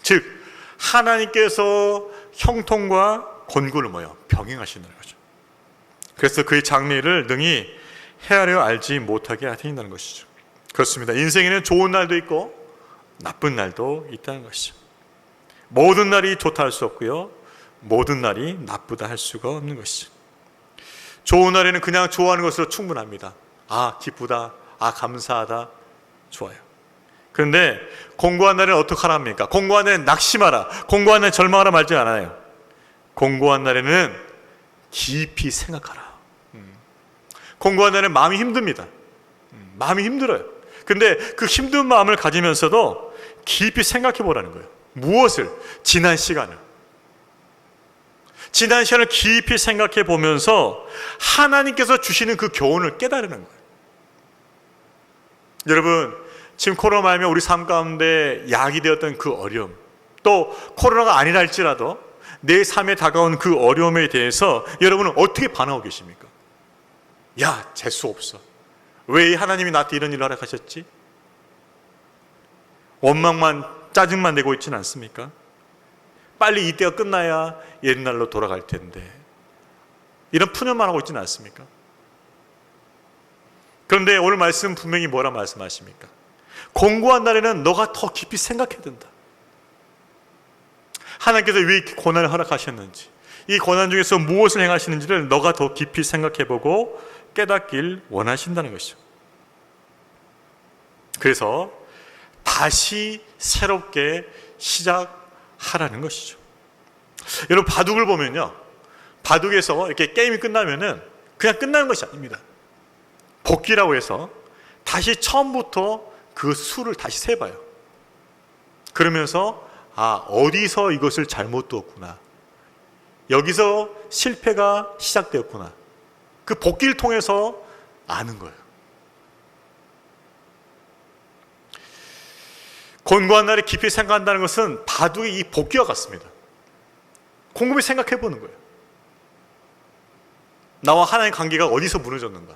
즉 하나님께서 형통과 곤고를 병행하신다는 거죠. 그래서 그의 장래를 능히 헤아려 알지 못하게 하신다는 것이죠. 그렇습니다. 인생에는 좋은 날도 있고 나쁜 날도 있다는 것이죠. 모든 날이 좋다 할 수 없고요, 모든 날이 나쁘다 할 수가 없는 것이죠. 좋은 날에는 그냥 좋아하는 것으로 충분합니다. 기쁘다, 감사하다, 좋아요. 그런데 공고한 날에는 어떻게 하랍니까? 공고한 날에는 낙심하라, 공고한 날에 절망하라 말지 않아요. 공고한 날에는 깊이 생각하라. 공고한 날에는 마음이 힘듭니다. 마음이 힘들어요. 근데 그 힘든 마음을 가지면서도 깊이 생각해 보라는 거예요. 무엇을? 지난 시간을 깊이 생각해 보면서 하나님께서 주시는 그 교훈을 깨달으는 거예요. 여러분, 지금 코로나 말미암아 우리 삶 가운데 약이 되었던 그 어려움, 또 코로나가 아니라 할지라도 내 삶에 다가온 그 어려움에 대해서 여러분은 어떻게 반응하고 계십니까? 재수 없어. 왜 하나님이 나한테 이런 일을 허락하셨지? 원망만, 짜증만 내고 있지는 않습니까? 빨리 이때가 끝나야 옛날로 돌아갈 텐데, 이런 푸념만 하고 있지는 않습니까? 그런데 오늘 말씀 분명히 뭐라 말씀하십니까? 공고한 날에는 너가 더 깊이 생각해야 된다. 하나님께서 왜 이렇게 고난을 허락하셨는지, 이 고난 중에서 무엇을 행하시는지를 너가 더 깊이 생각해보고 깨닫길 원하신다는 것이죠. 그래서 다시 새롭게 시작하라는 것이죠. 여러분, 바둑을 보면요, 바둑에서 이렇게 게임이 끝나면은 그냥 끝나는 것이 아닙니다. 복기라고 해서 다시 처음부터 그 수를 다시 세봐요. 그러면서 어디서 이것을 잘못 두었구나, 여기서 실패가 시작되었구나, 그 복기를 통해서 아는 거예요. 곤고한 날에 깊이 생각한다는 것은 바둑의 이 복기와 같습니다. 곰곰이 생각해 보는 거예요. 나와 하나님의 관계가 어디서 무너졌는가?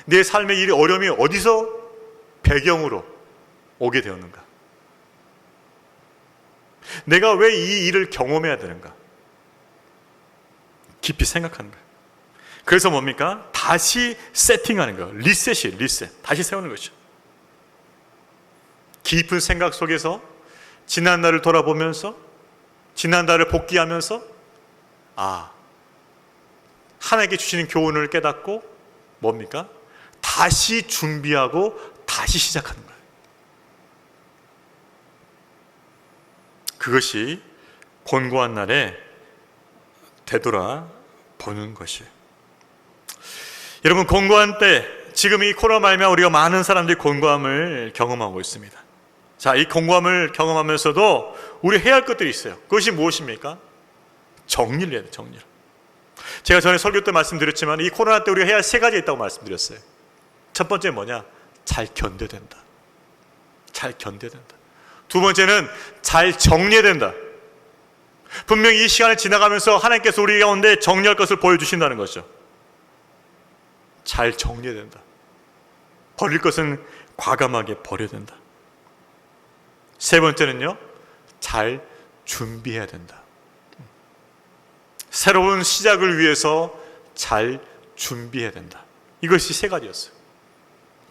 내 삶의 이 어려움이 어디서 배경으로 오게 되었는가? 내가 왜 이 일을 경험해야 되는가? 깊이 생각하는 거예요. 그래서 뭡니까? 다시 세팅하는 거예요. 리셋. 다시 세우는 것이죠. 깊은 생각 속에서 지난 날을 돌아보면서, 지난 날을 복귀하면서 하나님께 주시는 교훈을 깨닫고 뭡니까? 다시 준비하고 다시 시작하는 거예요. 그것이 곤고한 날에 되돌아보는 것이에요. 여러분, 곤고한 때, 지금 이 코로나 말미암아 우리가 많은 사람들이 곤고함을 경험하고 있습니다. 자, 이 곤고함을 경험하면서도 우리 해야 할 것들이 있어요. 그것이 무엇입니까? 정리를 해야 돼요. 정리를. 제가 전에 설교 때 말씀드렸지만 이 코로나 때 우리가 해야 할 세 가지 있다고 말씀드렸어요. 첫 번째 뭐냐? 잘 견뎌야 된다. 잘 견뎌야 된다. 두 번째는 잘 정리해야 된다. 분명히 이 시간을 지나가면서 하나님께서 우리 가운데 정리할 것을 보여주신다는 것이죠. 잘 정리해야 된다. 버릴 것은 과감하게 버려야 된다. 세 번째는요, 잘 준비해야 된다. 새로운 시작을 위해서 잘 준비해야 된다. 이것이 세 가지였어요.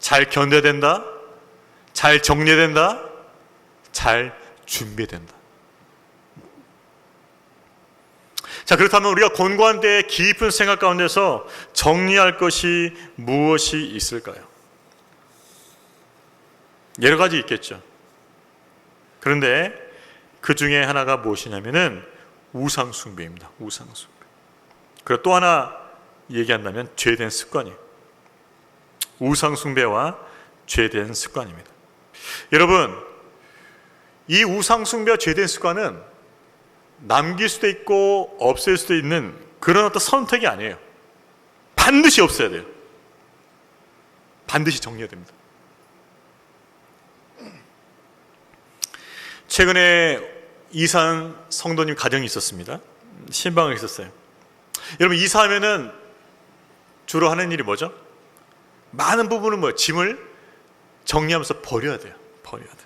잘 견뎌야 된다, 잘 정리해야 된다, 잘 준비해야 된다. 자, 그렇다면 우리가 곤고한 때의 깊은 생각 가운데서 정리할 것이 무엇이 있을까요? 여러 가지 있겠죠. 그런데 그 중에 하나가 무엇이냐면은 우상숭배입니다. 우상숭배. 그리고 또 하나 얘기한다면 죄된 습관이에요. 우상숭배와 죄된 습관입니다. 여러분, 이 우상숭배와 죄된 습관은 남길 수도 있고 없앨 수도 있는 그런 어떤 선택이 아니에요. 반드시 없어야 돼요. 반드시 정리해야 됩니다. 최근에 이사한 성도님 가정이 있었습니다. 신방을 있었어요. 여러분, 이사하면은 주로 하는 일이 뭐죠? 많은 부분은 뭐예요? 짐을 정리하면서 버려야 돼요. 버려야 돼.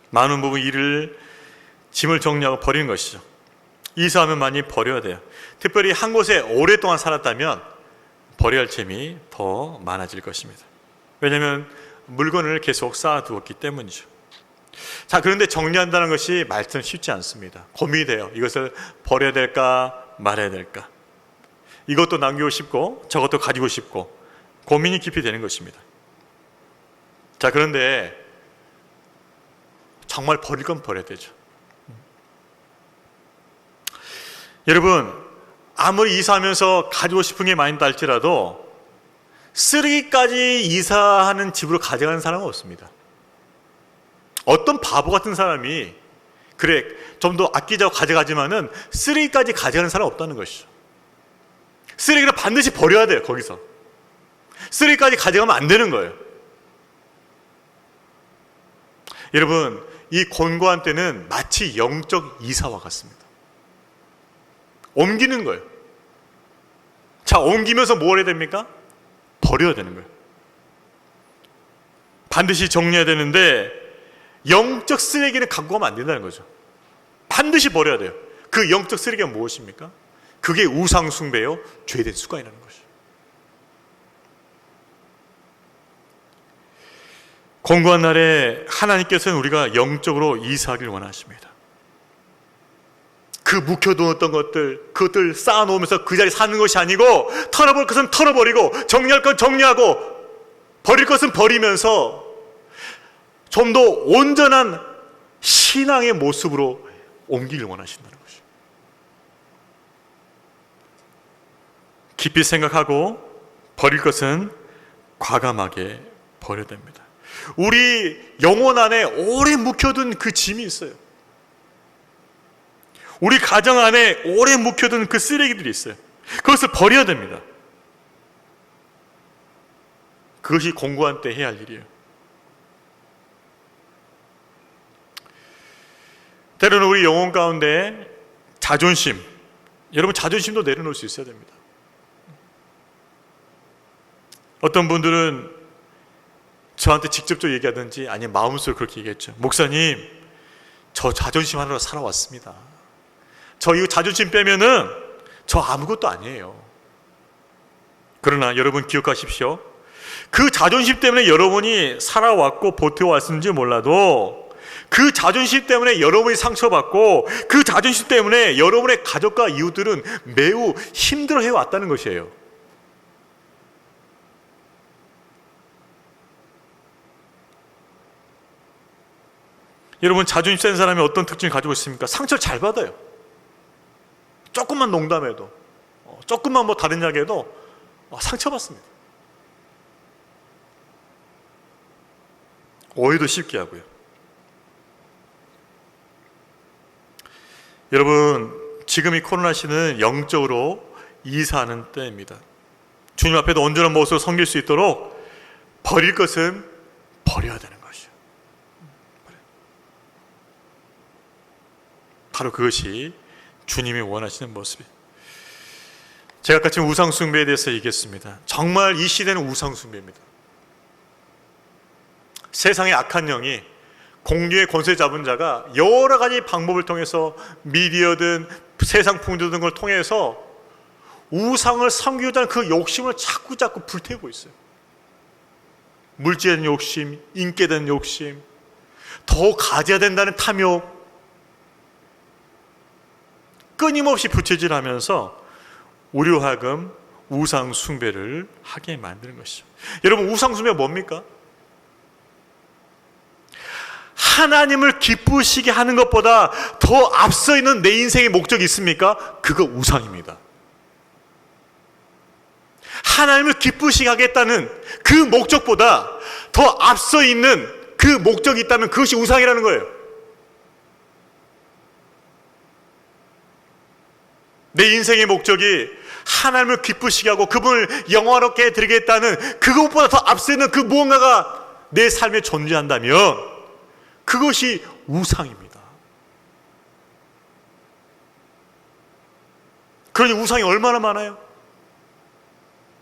많은 부분 일을 짐을 정리하고 버리는 것이죠. 이사하면 많이 버려야 돼요. 특별히 한 곳에 오랫동안 살았다면 버려야 할 짐이 더 많아질 것입니다. 왜냐하면 물건을 계속 쌓아두었기 때문이죠. 자, 그런데 정리한다는 것이 말처럼 쉽지 않습니다. 고민이 돼요. 이것을 버려야 될까 말아야 될까. 이것도 남기고 싶고 저것도 가지고 싶고 고민이 깊이 되는 것입니다. 자, 그런데 정말 버릴 건 버려야 되죠. 여러분, 아무리 이사하면서 가지고 싶은 게 많이 날지라도 쓰레기까지 이사하는 집으로 가져가는 사람은 없습니다. 어떤 바보 같은 사람이 그래 좀 더 아끼자고 가져가지만은 쓰레기까지 가져가는 사람 없다는 것이죠. 쓰레기를 반드시 버려야 돼요. 거기서 쓰레기까지 가져가면 안 되는 거예요. 여러분, 이 곤고한 때는 마치 영적 이사와 같습니다. 옮기는 거예요. 자, 옮기면서 뭘 해야 됩니까? 버려야 되는 거예요. 반드시 정리해야 되는데 영적 쓰레기는 갖고 가면 안 된다는 거죠. 반드시 버려야 돼요. 그 영적 쓰레기가 무엇입니까? 그게 우상숭배요, 죄된 습관이라는 것이죠. 곤고한 날에 하나님께서는 우리가 영적으로 이사하기를 원하십니다. 그 묵혀두었던 것들, 그것들 쌓아놓으면서 그 자리에 사는 것이 아니고 털어버릴 것은 털어버리고 정리할 건 정리하고 버릴 것은 버리면서 좀 더 온전한 신앙의 모습으로 옮기길 원하신다는 것이죠. 깊이 생각하고 버릴 것은 과감하게 버려야 됩니다. 우리 영혼 안에 오래 묵혀둔 그 짐이 있어요. 우리 가정 안에 오래 묵혀둔 그 쓰레기들이 있어요. 그것을 버려야 됩니다. 그것이 공고한 때 해야 할 일이에요. 때로는 우리 영혼 가운데 자존심, 여러분 자존심도 내려놓을 수 있어야 됩니다. 어떤 분들은 저한테 직접적으로 얘기하든지 아니면 마음속으로 그렇게 얘기했죠. 목사님, 저 자존심 하나로 살아왔습니다. 저 이거 자존심 빼면은 저 아무것도 아니에요. 그러나 여러분 기억하십시오. 그 자존심 때문에 여러분이 살아왔고 버텨왔는지 몰라도 그 자존심 때문에 여러분이 상처받고 그 자존심 때문에 여러분의 가족과 이웃들은 매우 힘들어해 왔다는 것이에요. 여러분 자존심 센 사람이 어떤 특징을 가지고 있습니까? 상처를 잘 받아요. 조금만 농담해도, 조금만 뭐 다른 이야기 해도 상처받습니다. 오해도 쉽게 하고요. 여러분 지금 이 코로나 시는 영적으로 이사하는 때입니다. 주님 앞에도 온전한 모습으로 섬길 수 있도록 버릴 것은 버려야 되는 것이요. 바로 그것이 주님이 원하시는 모습이에요. 제가 아까 지금 우상숭배에 대해서 얘기했습니다. 정말 이 시대는 우상숭배입니다. 세상의 악한 영이 공유의 권세 잡은 자가 여러 가지 방법을 통해서 미디어든 세상 풍조 등 걸 통해서 우상을 섬기고자 하는 그 욕심을 자꾸 불태우고 있어요. 물질에 대한 욕심, 인기에 대한 욕심, 더 가져야 된다는 탐욕, 끊임없이 부채질하면서 우리로 하여금 우상 숭배를 하게 만드는 것이죠. 여러분 우상 숭배가 뭡니까? 하나님을 기쁘시게 하는 것보다 더 앞서 있는 내 인생의 목적이 있습니까? 그거 우상입니다. 하나님을 기쁘시게 하겠다는 그 목적보다 더 앞서 있는 그 목적이 있다면 그것이 우상이라는 거예요. 내 인생의 목적이 하나님을 기쁘시게 하고 그분을 영화롭게 해드리겠다는 그것보다 더 앞서 있는 그 무언가가 내 삶에 존재한다면 그것이 우상입니다. 그러니 우상이 얼마나 많아요?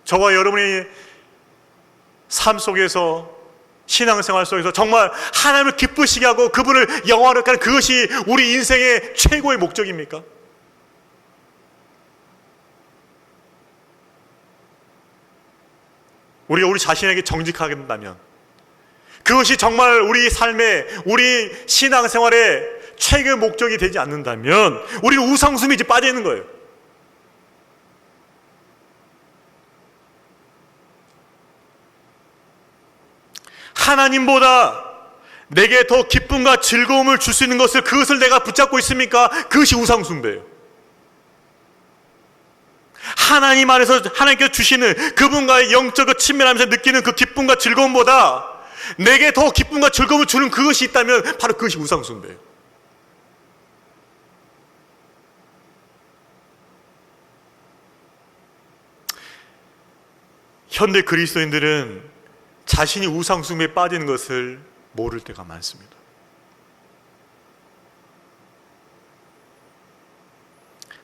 저와 여러분의 삶 속에서 신앙생활 속에서 정말 하나님을 기쁘시게 하고 그분을 영화롭게 하는 그것이 우리 인생의 최고의 목적입니까? 우리가 우리 자신에게 정직하게 된다면 그것이 정말 우리 삶의 우리 신앙생활의 최고의 목적이 되지 않는다면 우리는 우상숭배에 이제 빠져 있는 거예요. 하나님보다 내게 더 기쁨과 즐거움을 줄 수 있는 것을 그것을 내가 붙잡고 있습니까? 그것이 우상숭배예요. 하나님 안에서 하나님께서 주시는 그분과의 영적으로 친밀하면서 느끼는 그 기쁨과 즐거움보다 내게 더 기쁨과 즐거움을 주는 그것이 있다면 바로 그것이 우상숭배예요. 현대 그리스도인들은 자신이 우상숭배에 빠지는 것을 모를 때가 많습니다.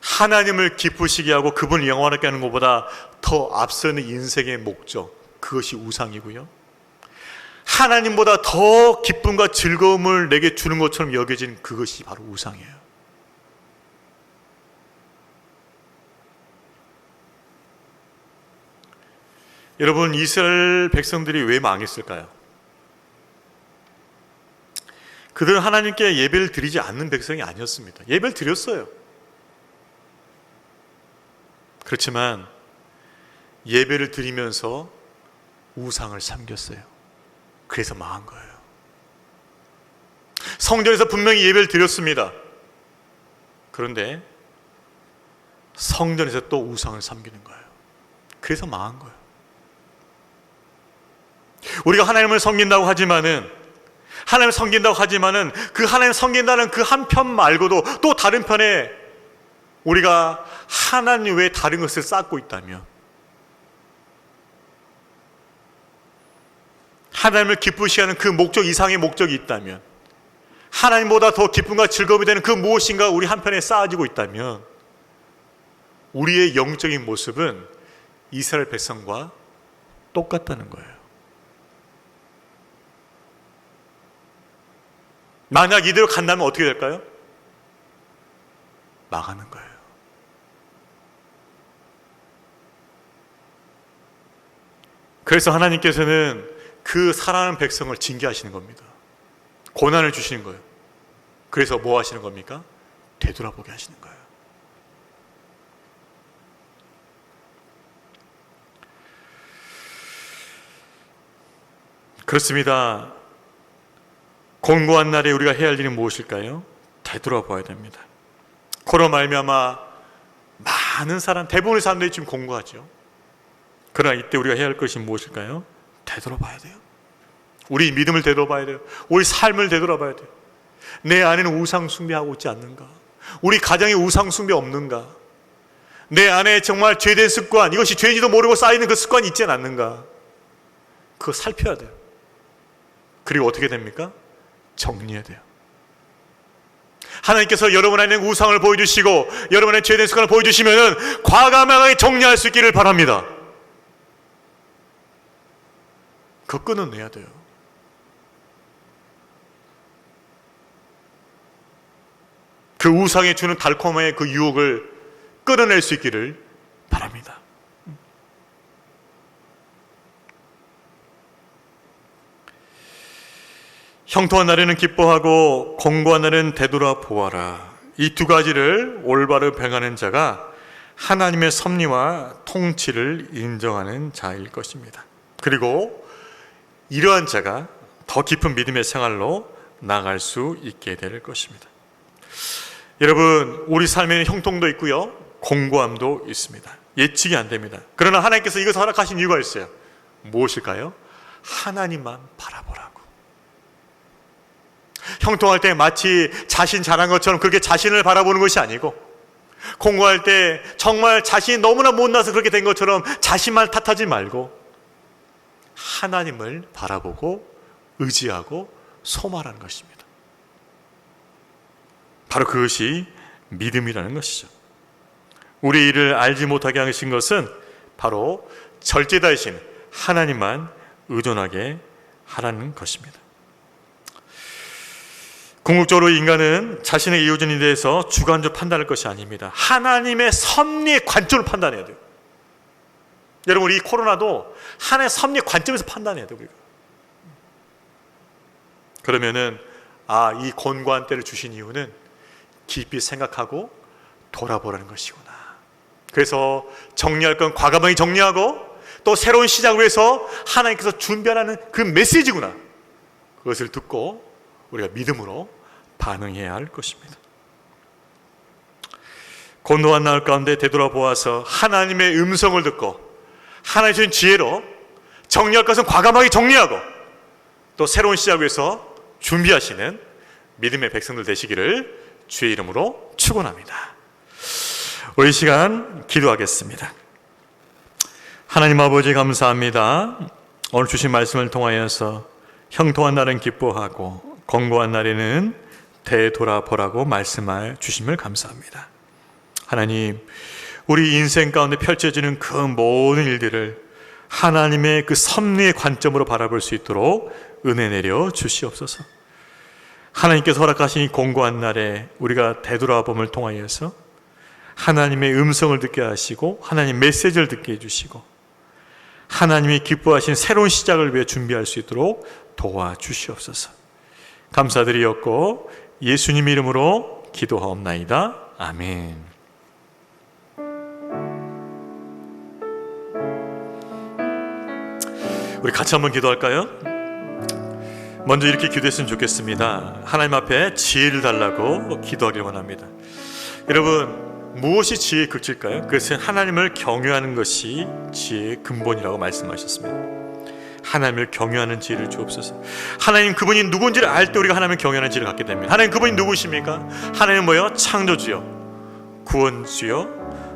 하나님을 기쁘시게 하고 그분을 영원하게 하는 것보다 더 앞서는 인생의 목적, 그것이 우상이고요. 하나님보다 더 기쁨과 즐거움을 내게 주는 것처럼 여겨진 그것이 바로 우상이에요. 여러분, 이스라엘 백성들이 왜 망했을까요? 그들은 하나님께 예배를 드리지 않는 백성이 아니었습니다. 예배를 드렸어요. 그렇지만 예배를 드리면서 우상을 섬겼어요. 그래서 망한 거예요. 성전에서 분명히 예배를 드렸습니다. 그런데 성전에서 또 우상을 섬기는 거예요. 그래서 망한 거예요. 우리가 하나님을 섬긴다고 하지만은 그 하나님 섬긴다는 그 한 편 말고도 또 다른 편에 우리가 하나님 외에 다른 것을 쌓고 있다면, 하나님을 기쁘시게 하는 그 목적 이상의 목적이 있다면, 하나님보다 더 기쁨과 즐거움이 되는 그 무엇인가 우리 한편에 쌓아지고 있다면, 우리의 영적인 모습은 이스라엘 백성과 똑같다는 거예요. 만약 이대로 간다면 어떻게 될까요? 망하는 거예요. 그래서 하나님께서는 그 사랑하는 백성을 징계하시는 겁니다. 고난을 주시는 거예요. 그래서 뭐 하시는 겁니까? 되돌아보게 하시는 거예요. 그렇습니다. 공고한 날에 우리가 해야 할 일은 무엇일까요? 되돌아봐야 됩니다. 코로 말미암아 많은 사람, 대부분의 사람들이 지금 공고하죠. 그러나 이때 우리가 해야 할 것이 무엇일까요? 되돌아봐야 돼요. 우리 믿음을 되돌아봐야 돼요. 우리 삶을 되돌아봐야 돼요. 내 안에는 우상 숭배하고 있지 않는가? 우리 가정에 우상 숭배 없는가? 내 안에 정말 죄된 습관, 이것이 죄인지도 모르고 쌓이는 그 습관이 있지 않는가? 그거 살펴야 돼요. 그리고 어떻게 됩니까? 정리해야 돼요. 하나님께서 여러분 안에 우상을 보여주시고 여러분 안에 죄된 습관을 보여주시면 과감하게 정리할 수 있기를 바랍니다. 그거 끊어내야 돼요. 그 우상에 주는 달콤함의 그 유혹을 끊어낼 수 있기를 바랍니다. 형통한 날에는 기뻐하고 공고한 날에는 되돌아보아라. 이 두 가지를 올바로 병하는 자가 하나님의 섭리와 통치를 인정하는 자일 것입니다. 그리고 이러한 자가 더 깊은 믿음의 생활로 나아갈 수 있게 될 것입니다. 여러분, 우리 삶에는 형통도 있고요, 공고함도 있습니다. 예측이 안 됩니다. 그러나 하나님께서 이것을 허락하신 이유가 있어요. 무엇일까요? 하나님만 바라보라고. 형통할 때 마치 자신 잘한 것처럼 그렇게 자신을 바라보는 것이 아니고, 공고할 때 정말 자신이 너무나 못나서 그렇게 된 것처럼 자신만 탓하지 말고 하나님을 바라보고 의지하고 소망하는 것입니다. 바로 그것이 믿음이라는 것이죠. 우리 이를 알지 못하게 하신 것은 바로 절제자이신 하나님만 의존하게 하라는 것입니다. 궁극적으로 인간은 자신의 이웃에 대해서 주관적으로 판단할 것이 아닙니다. 하나님의 섭리의 관점을 판단해야 돼요. 여러분, 이 코로나도 하나님의 섭리의 관점에서 판단해야 돼요. 우리가. 그러면은 이 곤고한 때를 주신 이유는 깊이 생각하고 돌아보라는 것이구나. 그래서 정리할 건 과감하게 정리하고 또 새로운 시작을 위해서 하나님께서 준비하라는 그 메시지구나. 그것을 듣고 우리가 믿음으로 반응해야 할 것입니다. 곤고한 날 가운데 되돌아보아서 하나님의 음성을 듣고 하나님의 주신 지혜로 정리할 것은 과감하게 정리하고 또 새로운 시작을 위해서 준비하시는 믿음의 백성들 되시기를 주의 이름으로 축원합니다. 우리 시간 기도하겠습니다. 하나님 아버지, 감사합니다. 오늘 주신 말씀을 통하여서 형통한 날은 기뻐하고 공고한 날에는 되돌아보라고 말씀해 주심을 감사합니다. 하나님, 우리 인생 가운데 펼쳐지는 그 모든 일들을 하나님의 그 섭리의 관점으로 바라볼 수 있도록 은혜 내려 주시옵소서. 하나님께서 허락하신 이 공고한 날에 우리가 되돌아봄을 통하여서 하나님의 음성을 듣게 하시고 하나님 메시지를 듣게 해주시고 하나님이 기뻐하신 새로운 시작을 위해 준비할 수 있도록 도와주시옵소서. 감사드리옵고 예수님 이름으로 기도하옵나이다. 아멘. 우리 같이 한번 기도할까요? 먼저 이렇게 기도했으면 좋겠습니다. 하나님 앞에 지혜를 달라고 기도하길 원합니다. 여러분, 무엇이 지혜의 극치일까요? 그것은 하나님을 경외하는 것이 지혜의 근본이라고 말씀하셨습니다. 하나님을 경외하는 지혜를 주옵소서. 하나님 그분이 누군지를 알 때 우리가 하나님을 경외하는 지혜를 갖게 됩니다. 하나님 그분이 누구십니까? 하나님은 뭐요? 창조주요, 구원주요,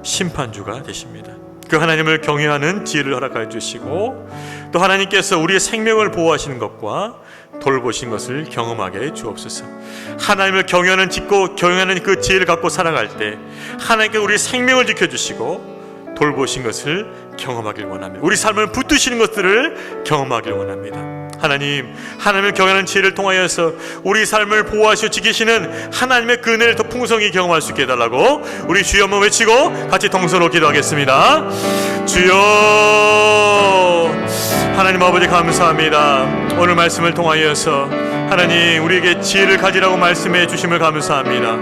심판주가 되십니다. 그 하나님을 경외하는 지혜를 허락하여 주시고, 또 하나님께서 우리의 생명을 보호하시는 것과 돌보신 것을 경험하게 주옵소서. 하나님을 경외하는 그 지혜를 갖고 살아갈 때 하나님께 우리의 생명을 지켜주시고 돌보신 것을 경험하길 원합니다. 우리 삶을 붙드시는 것들을 경험하길 원합니다. 하나님, 하나님을 경외하는 지혜를 통하여서 우리 삶을 보호하시고 지키시는 하나님의 그 은혜를 더 풍성히 경험할 수 있게 해달라고 우리 주여 한번 외치고 같이 동서로 기도하겠습니다. 주여, 하나님 아버지 감사합니다. 오늘 말씀을 통하여서 하나님 우리에게 지혜를 가지라고 말씀해 주심을 감사합니다.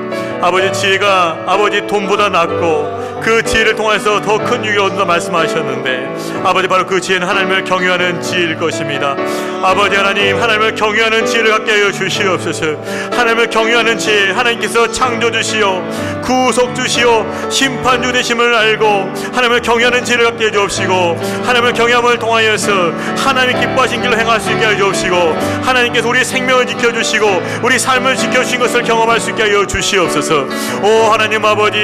아버지, 지혜가 아버지 돈보다 낫고 그 지혜를 통해서 더 큰 유익을 얻는다 말씀하셨는데, 아버지 바로 그 지혜는 하나님을 경외하는 지혜일 것입니다. 아버지 하나님, 하나님을 경외하는 지혜를 갖게 하여 주시옵소서. 하나님을 경외하는 지혜, 하나님께서 창조주시오, 구속주시오, 심판주 되심을 알고 하나님을 경외하는 지혜를 갖게 해 주옵시고, 하나님을 경외함을 통하여서 하나님이 기뻐하신 길로 행할 수 있게 하여 주옵시고, 하나님께서 우리의 생명을 지켜주시고 우리 삶을 지켜주신 것을 경험할 수 있게 하여 주시옵소서. 오 하나님 아버지,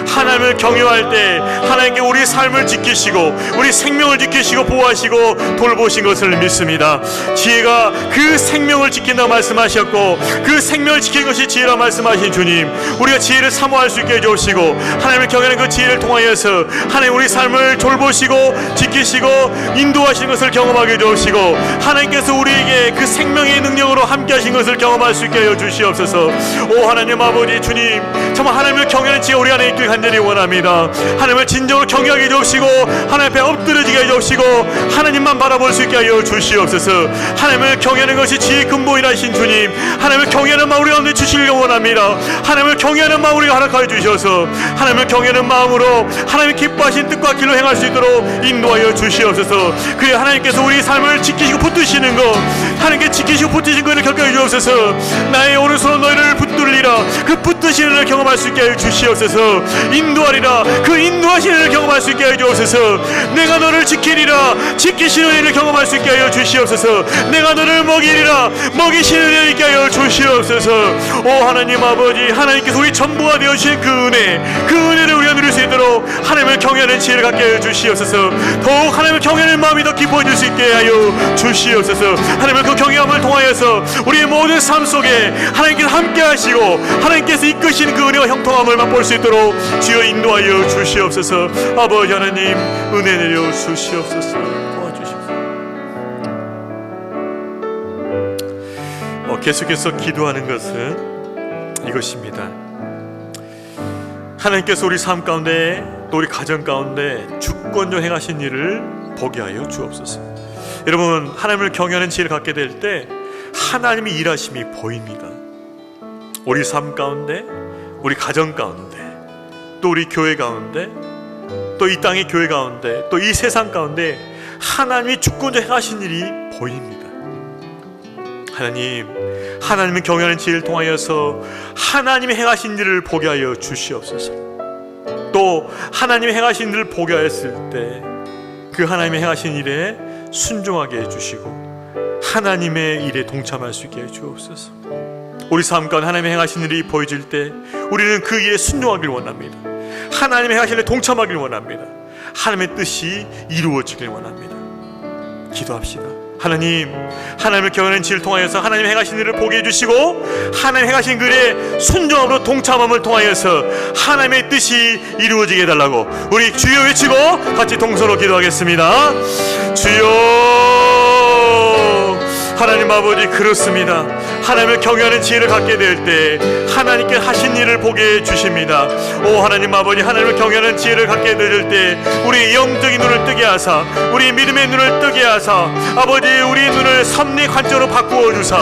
하나님을 경외할 때 하나님께 우리 삶을 지키시고 우리 생명을 지키시고 보호하시고 돌보신 것을 믿습니다. 지혜가 그 생명을 지킨다고 말씀하셨고 그 생명을 지키는 것이 지혜라 말씀하신 주님, 우리가 지혜를 사모할 수 있게 해주시고 하나님을 경외하는 그 지혜를 통하여서 하나님 우리 삶을 돌보시고 지키시고 인도하시는 것을 경험하게 해주시고, 하나님께서 우리에게 그 생명의 능력으로 함께 하신 것을 경험할 수 있게 하여 주시옵소서. 오 하나님 아버지 주님, 정말 하나님을 경외하는 지혜가 우리 안에 있길 간절히 원합니다. 하나님을 진정으로 경외하게 해주시고 하나님 앞에 엎드려지게 해주시고 하나님만 바라볼 수 있게 하여 주시옵소서. 하나님을 경외하는 것이 지혜의 근본이라신 주님, 하나님을 경외하는 마음 우리 가운데 주시길 원합니다. 하나님을 경외하는 마음 우리가 허락하여 주셔서 하나님을 경외하는 마음으로 하나님이 기뻐하신 뜻과 길로 행할 수 있도록 인도하여 주시옵소서. 그래 하나님께서 우리 삶을 지키시고 붙드시는 것, 하나님께 지키시고 붙드신 것을 겪게 주옵소서. 나의 오른손으로 너희를 붙들리라, 그 붙드시는 일을 경험할 수 있게 하여 주시옵소서. 인도하리라, 그 인도하시는 일을 경험할 수 있게 하여 주옵소서. 내가 너를 지키리라, 지키시는 일을 경험할 수 있게 하여 주시옵소서. 내가 너를 먹이리라, 먹이시는 일을 있게 하여 주시옵소서. 오 하나님 아버지, 하나님께서 우리 전부가 되어주신 그 은혜를 우리가 누릴 수 있도록 하나님을 경외하는 지혜를 갖게 하여 주시옵소서. 더욱 하나님을 경외하는 마음이 더 기뻐질 수 있게 하여 주시옵소서. 하나님의 그 경외함을 통하여서 우리의 모든 삶 속에 하나님께서 함께 하시고 하나님께서 이끄신 그 은혜와 형통함을 맛볼 수 있도록 주여 인도하여 주시옵소서. 아버지 하나님, 은혜 내려 주시옵소서. 도와주시옵소서. 계속해서 기도하는 것은 이것입니다. 하나님께서 우리 삶 가운데 또 우리 가정 가운데 주권적 행하신 일을 보게 하여 주옵소서. 여러분, 하나님을 경외하는 지혜를 갖게 될 때 하나님의 일하심이 보입니다. 우리 삶 가운데, 우리 가정 가운데, 또 우리 교회 가운데, 또 이 땅의 교회 가운데, 또 이 세상 가운데 하나님이 주권적 행하신 일이 보입니다. 하나님을 경외하는 지혜를 통하여서 하나님이 행하신 일을 보게 하여 주시옵소서. 또 하나님이 행하신 일을 보게 하였을 때 그 하나님이 행하신 일에 순종하게 해주시고 하나님의 일에 동참할 수 있게 해주옵소서. 우리 삶 가운데 하나님의 행하신 일이 보여질 때 우리는 그 일에 순종하길 원합니다. 하나님의 행하신 일에 동참하길 원합니다. 하나님의 뜻이 이루어지길 원합니다. 기도합시다. 하나님을 경외하는 지혜를 통하여서 하나님의 행하신 일을 보게 해주시고 하나님 행하신 글에 순종함으로 동참함을 통하여서 하나님의 뜻이 이루어지게 해달라고 우리 주여 외치고 같이 동서로 기도하겠습니다. 주여, 하나님 아버지, 그렇습니다. 하나님을 경외하는 지혜를 갖게 될 때 하나님께 하신 일을 보게 해주십니다. 오 하나님 아버지, 하나님을 경외하는 지혜를 갖게 될 때 우리 영적인 눈을 뜨게 하사, 우리 믿음의 눈을 뜨게 하사, 아버지 우리 눈을 섭리 관점으로 바꾸어 주사,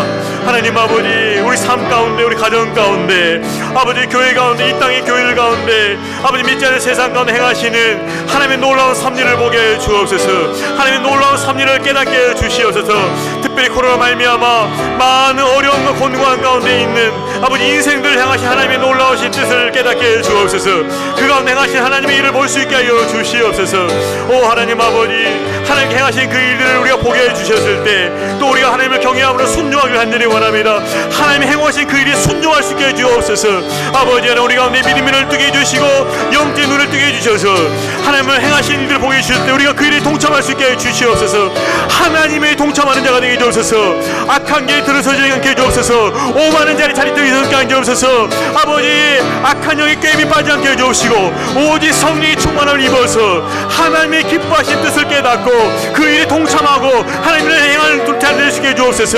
하나님 아버지 우리 삶 가운데, 우리 가정 가운데, 아버지 교회 가운데, 이 땅의 교회들 가운데, 아버지 믿지 않는 세상 가운데 행하시는 하나님의 놀라운 섭리를 보게 해 주옵소서. 하나님의 놀라운 섭리를 깨닫게 해 주시옵소서. 특별히 코로나 말미암아 많은 어려움과 곤고한 가운데 있는 아버지 인생들 향하신 하나님의 놀라우신 뜻을 깨닫게 해 주옵소서. 그 가운데 행하신 하나님의 일을 볼 수 있게 하여 주시옵소서. 오 하나님 아버지, 하나님께 행하신 그 일들을 우리가 보게 해 주셨을 때 또 우리가 하나님을 경외함으로 순종하기를 간절히 원합니다. 하나님이 행하신 그 일이 순종할 수 있게 해 주옵소서. 아버지 하나님, 우리 가운데 믿음의 눈을 뜨게 해주시고 영적인 눈을 뜨게 해주셔서 하나님을 행하신 일들을 보게 해주실 때 우리가 그 일에 동참할 수 있게 해 주시옵소서. 하나님의 동참하는 자가 되게 해주옵소서. 악한 길에 들어서지 않게 해주옵소서. 오만한 자리 자리 서지 않게 해주옵소서. 아버지, 악한 영의 게임이 빠지지 않게 해주옵시고 오직 성령의 충만함을 입어서 하나님의 기뻐하신 뜻을 깨닫고 그 일에 동참하고 하나님을 행하는 자를 될 수 있게 해주옵소서.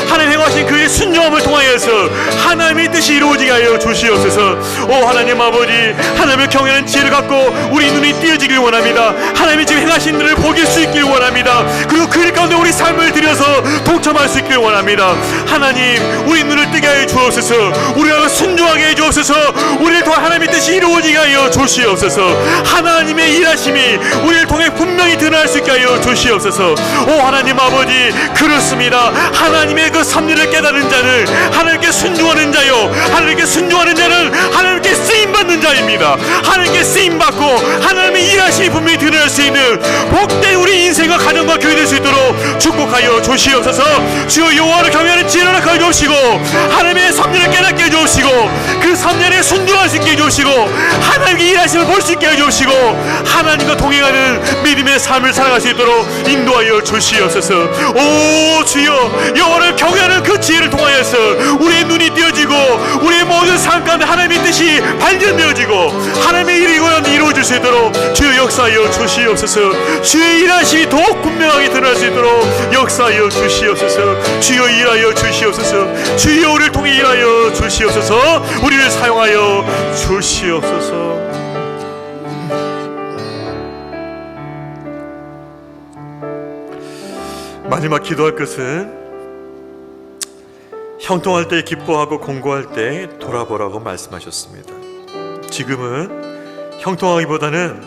하나님 행하신 그 일의 순종함을 통하여서 하나님의 뜻이 이루어지게 하여 주시옵소서. 오 하나님 아버지, 하나님을 경외하는 지혜를 갖고 우리 눈이 띄어지길 원합니다. 하나님이 지금 행하신 일을 보길 수 있길 원합니다. 그리고 그 일 가운데 우리 삶을 들여서 동참할 수 있길 원합니다. 하나님, 우리 눈을 뜨게 하여 주옵소서. 우리가 순종하게 해 주옵소서. 우리를 통해 하나님의 뜻이 이루어지게 하여 주시옵소서. 하나님의 일하심이 우리를 통해 분명히 드러날 수 있게 하여 주시옵소서. 오 하나님 아버지, 그렇습니다. 하나님의 그 섭리를 깨달은 자는 하나님께 순종하는 자요, 하나님께 순종하는 자는 하나님께 쓰임받는 자입니다. 하나님께 쓰임받고 하나님의 일하심이 분명히 드러날 수 있는 복된 우리 인생과 가정과 교회 될 수 있도록 축복하여 주시옵소서. 주여 여호와를 경외하는 지혜를 허락하여 주시고 하나님의 섭리를 깨닫게 해주시고 그 섭리에 순종할 수 있게 해주시고 하나님의 일하심을 볼 수 있게 해주시고 하나님과 동행하는 믿음의 삶을 살아갈 수 있도록 인도하여 주시옵소서. 오 주여, 여호와를 경외하는 그 지혜를 통하여서 우리의 눈이 띄어지고 우리의 모든 삶 가운데 하나님의 뜻이 발견되어지고 하나님의 일이 이루어질 수 있도록 주여 역사하여 주시옵소서. 주의 일하심이 더욱 분명하게 드러날 수 있도록 역사하여 주시옵소서. 주여 일하여 주시옵소서. 주여 우리를 통해 일하여 주시옵소서. 우리를 사용하여 주시옵소서. 마지막 기도할 것은 형통할 때 기뻐하고 공고할 때 돌아보라고 말씀하셨습니다. 지금은 형통하기보다는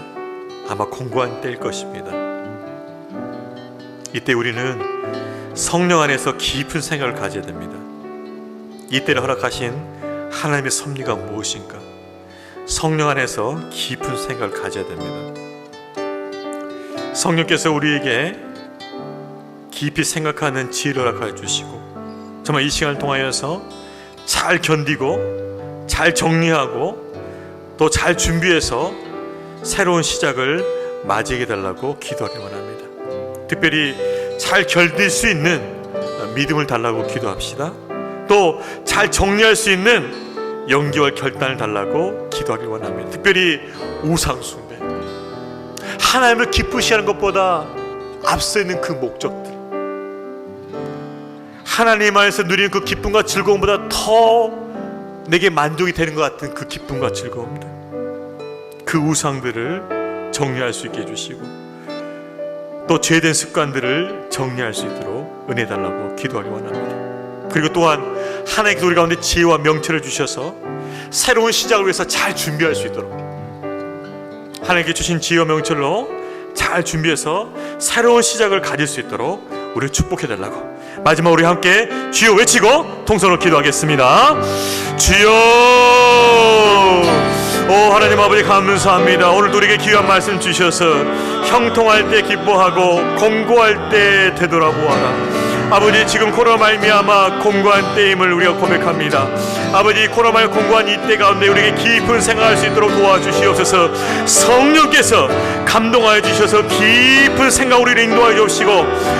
아마 공고한 때일 것입니다. 이때 우리는 성령 안에서 깊은 생각을 가져야 됩니다. 이때를 허락하신 하나님의 섭리가 무엇인가? 성령 안에서 깊은 생각을 가져야 됩니다. 성령께서 우리에게 깊이 생각하는 지혜를 허락하여 주시고 정말 이 시간을 통하여서 잘 견디고 잘 정리하고 또 잘 준비해서 새로운 시작을 맞이하게 달라고 기도하기 원합니다. 특별히 잘 견딜 수 있는 믿음을 달라고 기도합시다. 또 잘 정리할 수 있는 용기와 결단을 달라고 기도하기 원합니다. 특별히 우상 숭배, 하나님을 기쁘시하는 것보다 앞서 있는 그 목적들, 하나님 안에서 누리는 그 기쁨과 즐거움보다 더 내게 만족이 되는 것 같은 그 기쁨과 즐거움들, 그 우상들을 정리할 수 있게 해주시고 또 죄된 습관들을 정리할 수 있도록 은혜 달라고 기도하기 원합니다. 그리고 또한 하나님께서 우리 가운데 지혜와 명철을 주셔서 새로운 시작을 위해서 잘 준비할 수 있도록 하나님께 주신 지혜와 명철로 잘 준비해서 새로운 시작을 가질 수 있도록 우리를 축복해 달라고 마지막 우리 함께 주여 외치고 통성으로 기도하겠습니다. 주여, 오 하나님 아버지 감사합니다. 오늘도 우리에게 귀한 말씀 주셔서 형통할 때 기뻐하고 공고할 때 되돌아보아라. 아버지, 지금 코로나 말미암아 공고한 때임을 우리가 고백합니다. 아버지, 코로나 말미암아 공고한 이때 가운데 우리에게 깊은 생각할 수 있도록 도와주시옵소서. 성령께서 감동하여 주셔서 깊은 생각 우리를 인도하여 주시고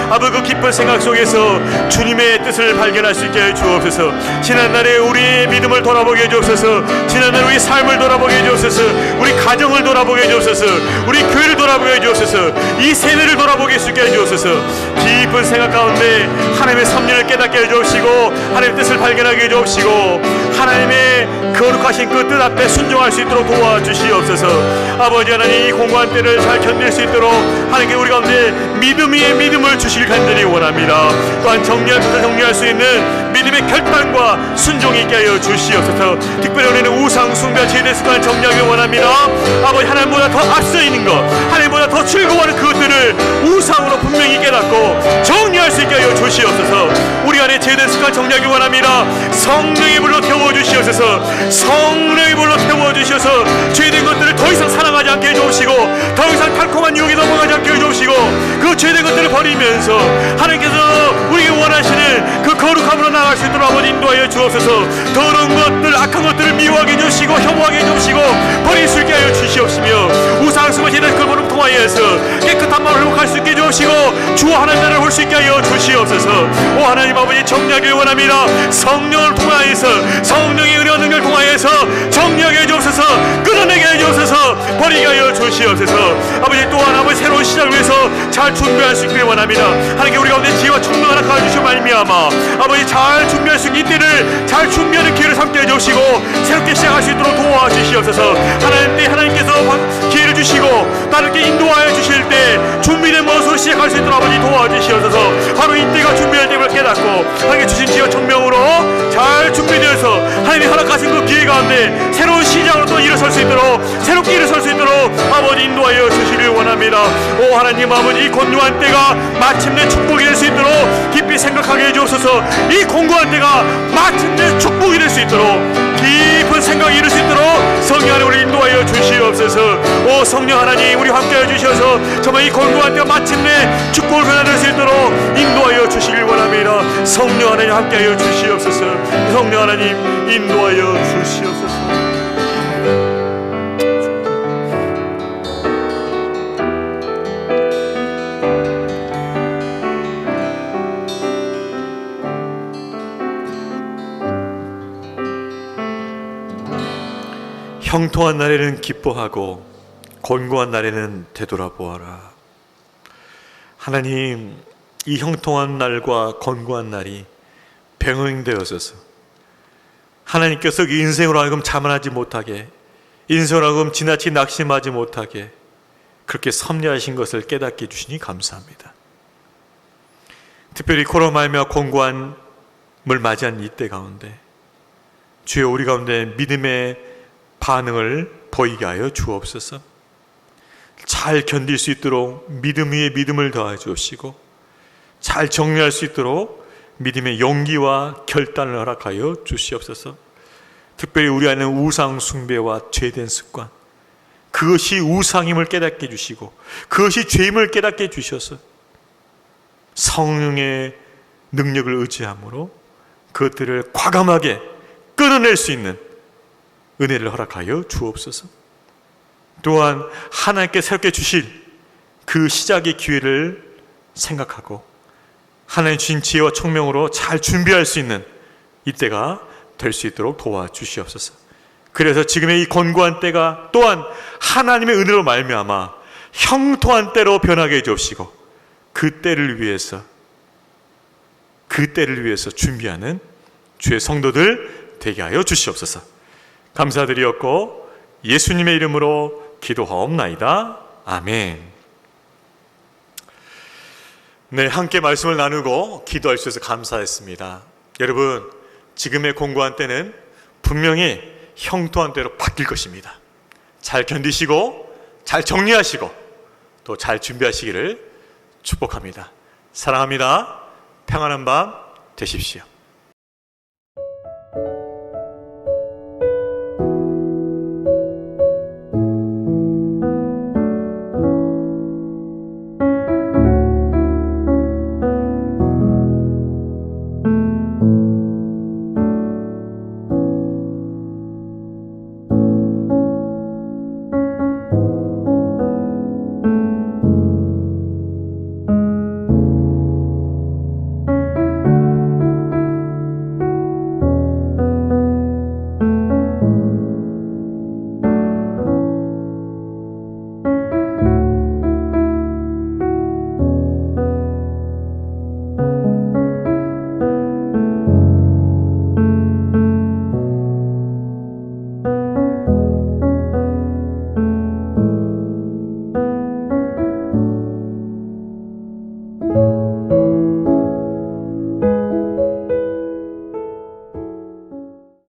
아버지, 그 깊은 생각 속에서 주님의 뜻을 발견할 수 있게 해 주옵소서. 지난날에 우리의 믿음을 돌아보게 해 주옵소서. 지난날에 우리 삶을 돌아보게 해 주옵소서. 우리 가정을 돌아보게 해 주옵소서. 우리 교회를 돌아보게 해 주옵소서. 이 세대를 돌아보게 해 주옵소서. 깊은 생각 가운데 하나님의 섭리를 깨닫게 해주옵시고 하나님의 뜻을 발견하게 해주옵시고 하나님의 거룩하신 그 뜻 앞에 순종할 수 있도록 도와주시옵소서. 아버지 하나님, 이 공고한 때를 잘 견딜 수 있도록 하나님께 우리 가운데 믿음 위에 믿음을 주시길 간절히 원합니다. 또한 정리할 수 있는 믿음의 결단과 순종이 있게 하여 주시옵소서. 특별히 우리는 우상 숭배 제대 습관 정리하기 원합니다. 아버지, 하나님보다 더 앞서 있는 것, 하나님보다 더 즐거워하는 그것들을 우상으로 분명히 깨닫고 정리할 수 있게 하여 주시옵소서. 우리 안에 제대 습관 정리하기 원합니다. 성령의 불로 태워주시옵소서. 성령의 불로 태워주셔서 죄된 것들을 더 이상 사랑하지 않게 해주시고, 더 이상 달콤한 유혹에 넘어가지 않게 해주시고, 그 죄된 것들을 버리면서 하나님께서 우리에게 원하시는 그 거룩함으로 나아갈 수 있도록 아버지 인도하여 주옵소서. 더러운 것들, 악한 것들을 미워하게 해주시고 혐오하게 해주시고 버릴 수 있게 하여 주시옵시며, 우상숭배 제대 그걸 통하여서 깨끗한 마음을 회복할 수 있게 해주시고 주 하나님 나라를 볼 수 있게 하여 주시옵소서. 오 하나님 아버지, 정리하길 원합니다. 성령을 통하여서, 성령의 은혜와 능력을 통하여서 정리하게 해주옵소서. 끊어내게 해주옵소서. 버리게 하여 주시옵소서. 아버지, 또한 아버지 새로운 시작을 위해서 잘 준비할 수 있기를 원합니다. 하나님께 우리 가운데 지혜와 총명 하나 가져주시고 말미암아 아버지, 잘 준비할 수 있는 이때를 잘 준비하는 기회를 삼게 해주시고 새롭게 시작할 수 있도록 도와주시옵소서. 하나님께서 기회를 주시고 나를께 인도하여 주실 때 준비된 모습으로 시작할 수 있도록 아버지 도와주시옵소서. 바로 이때가 준비할 때임을 깨닫고 하나님께 주신 지혜와 총명으로 잘 준비되어서 하나님이 허락하신 그 기회 가운데 새로운 시작으로 또 일어설 수 있도록, 새롭게 일어설 수 있도록 아버지 인도하여 주시길 원합니다. 오 하나님 아버지, 이 곤고한 때가 마침내 축복이 될 수 있도록 깊이 생각하게 해주옵소서. 이 공고한 때가 마침내 축복이 될 수 있도록 깊은 생각이 이룰 수 있도록 성령 하나님 우리 인도하여 주시옵소서. 오 성령 하나님, 우리 함께하여 주셔서 정말 이 공고한 때가 마침내 축복을 변화될 수 있도록 인도하여 주시길 원합니다. 성령 하나님 함께하여 주시옵소서. 성령 하나님 인도하여 주시옵소서. 형통한 날에는 기뻐하고 곤고한 날에는 되돌아보아라. 하나님, 이 형통한 날과 곤고한 날이 병행되어져서 하나님께서 그 인생으로 하여금 자만하지 못하게, 인생으로 하여금 지나치게 낙심하지 못하게 그렇게 섭리하신 것을 깨닫게 해주시니 감사합니다. 특별히 코로나 말미암아 곤고함을 맞이한 이때 가운데 주여, 우리 가운데 믿음의 반응을 보이게 하여 주옵소서. 잘 견딜 수 있도록 믿음 위에 믿음을 더해 주시고, 잘 정리할 수 있도록 믿음의 용기와 결단을 허락하여 주시옵소서. 특별히 우리 안에 우상 숭배와 죄된 습관, 그것이 우상임을 깨닫게 해주시고 그것이 죄임을 깨닫게 해주셔서 성령의 능력을 의지함으로 그것들을 과감하게 끊어낼 수 있는 은혜를 허락하여 주옵소서. 또한 하나님께 새롭게 주실 그 시작의 기회를 생각하고 하나님 주신 지혜와 총명으로 잘 준비할 수 있는 이때가 될 수 있도록 도와주시옵소서. 그래서 지금의 이 곤고한 때가 또한 하나님의 은혜로 말미암아 형통한 때로 변하게 해주옵시고 그 때를 위해서 준비하는 주의 성도들 되게 하여 주시옵소서. 감사드리었고 예수님의 이름으로 기도하옵나이다. 아멘. 네, 함께 말씀을 나누고 기도할 수 있어서 감사했습니다. 여러분, 지금의 공고한 때는 분명히 형통한 때로 바뀔 것입니다. 잘 견디시고 잘 정리하시고 또 잘 준비하시기를 축복합니다. 사랑합니다. 평안한 밤 되십시오.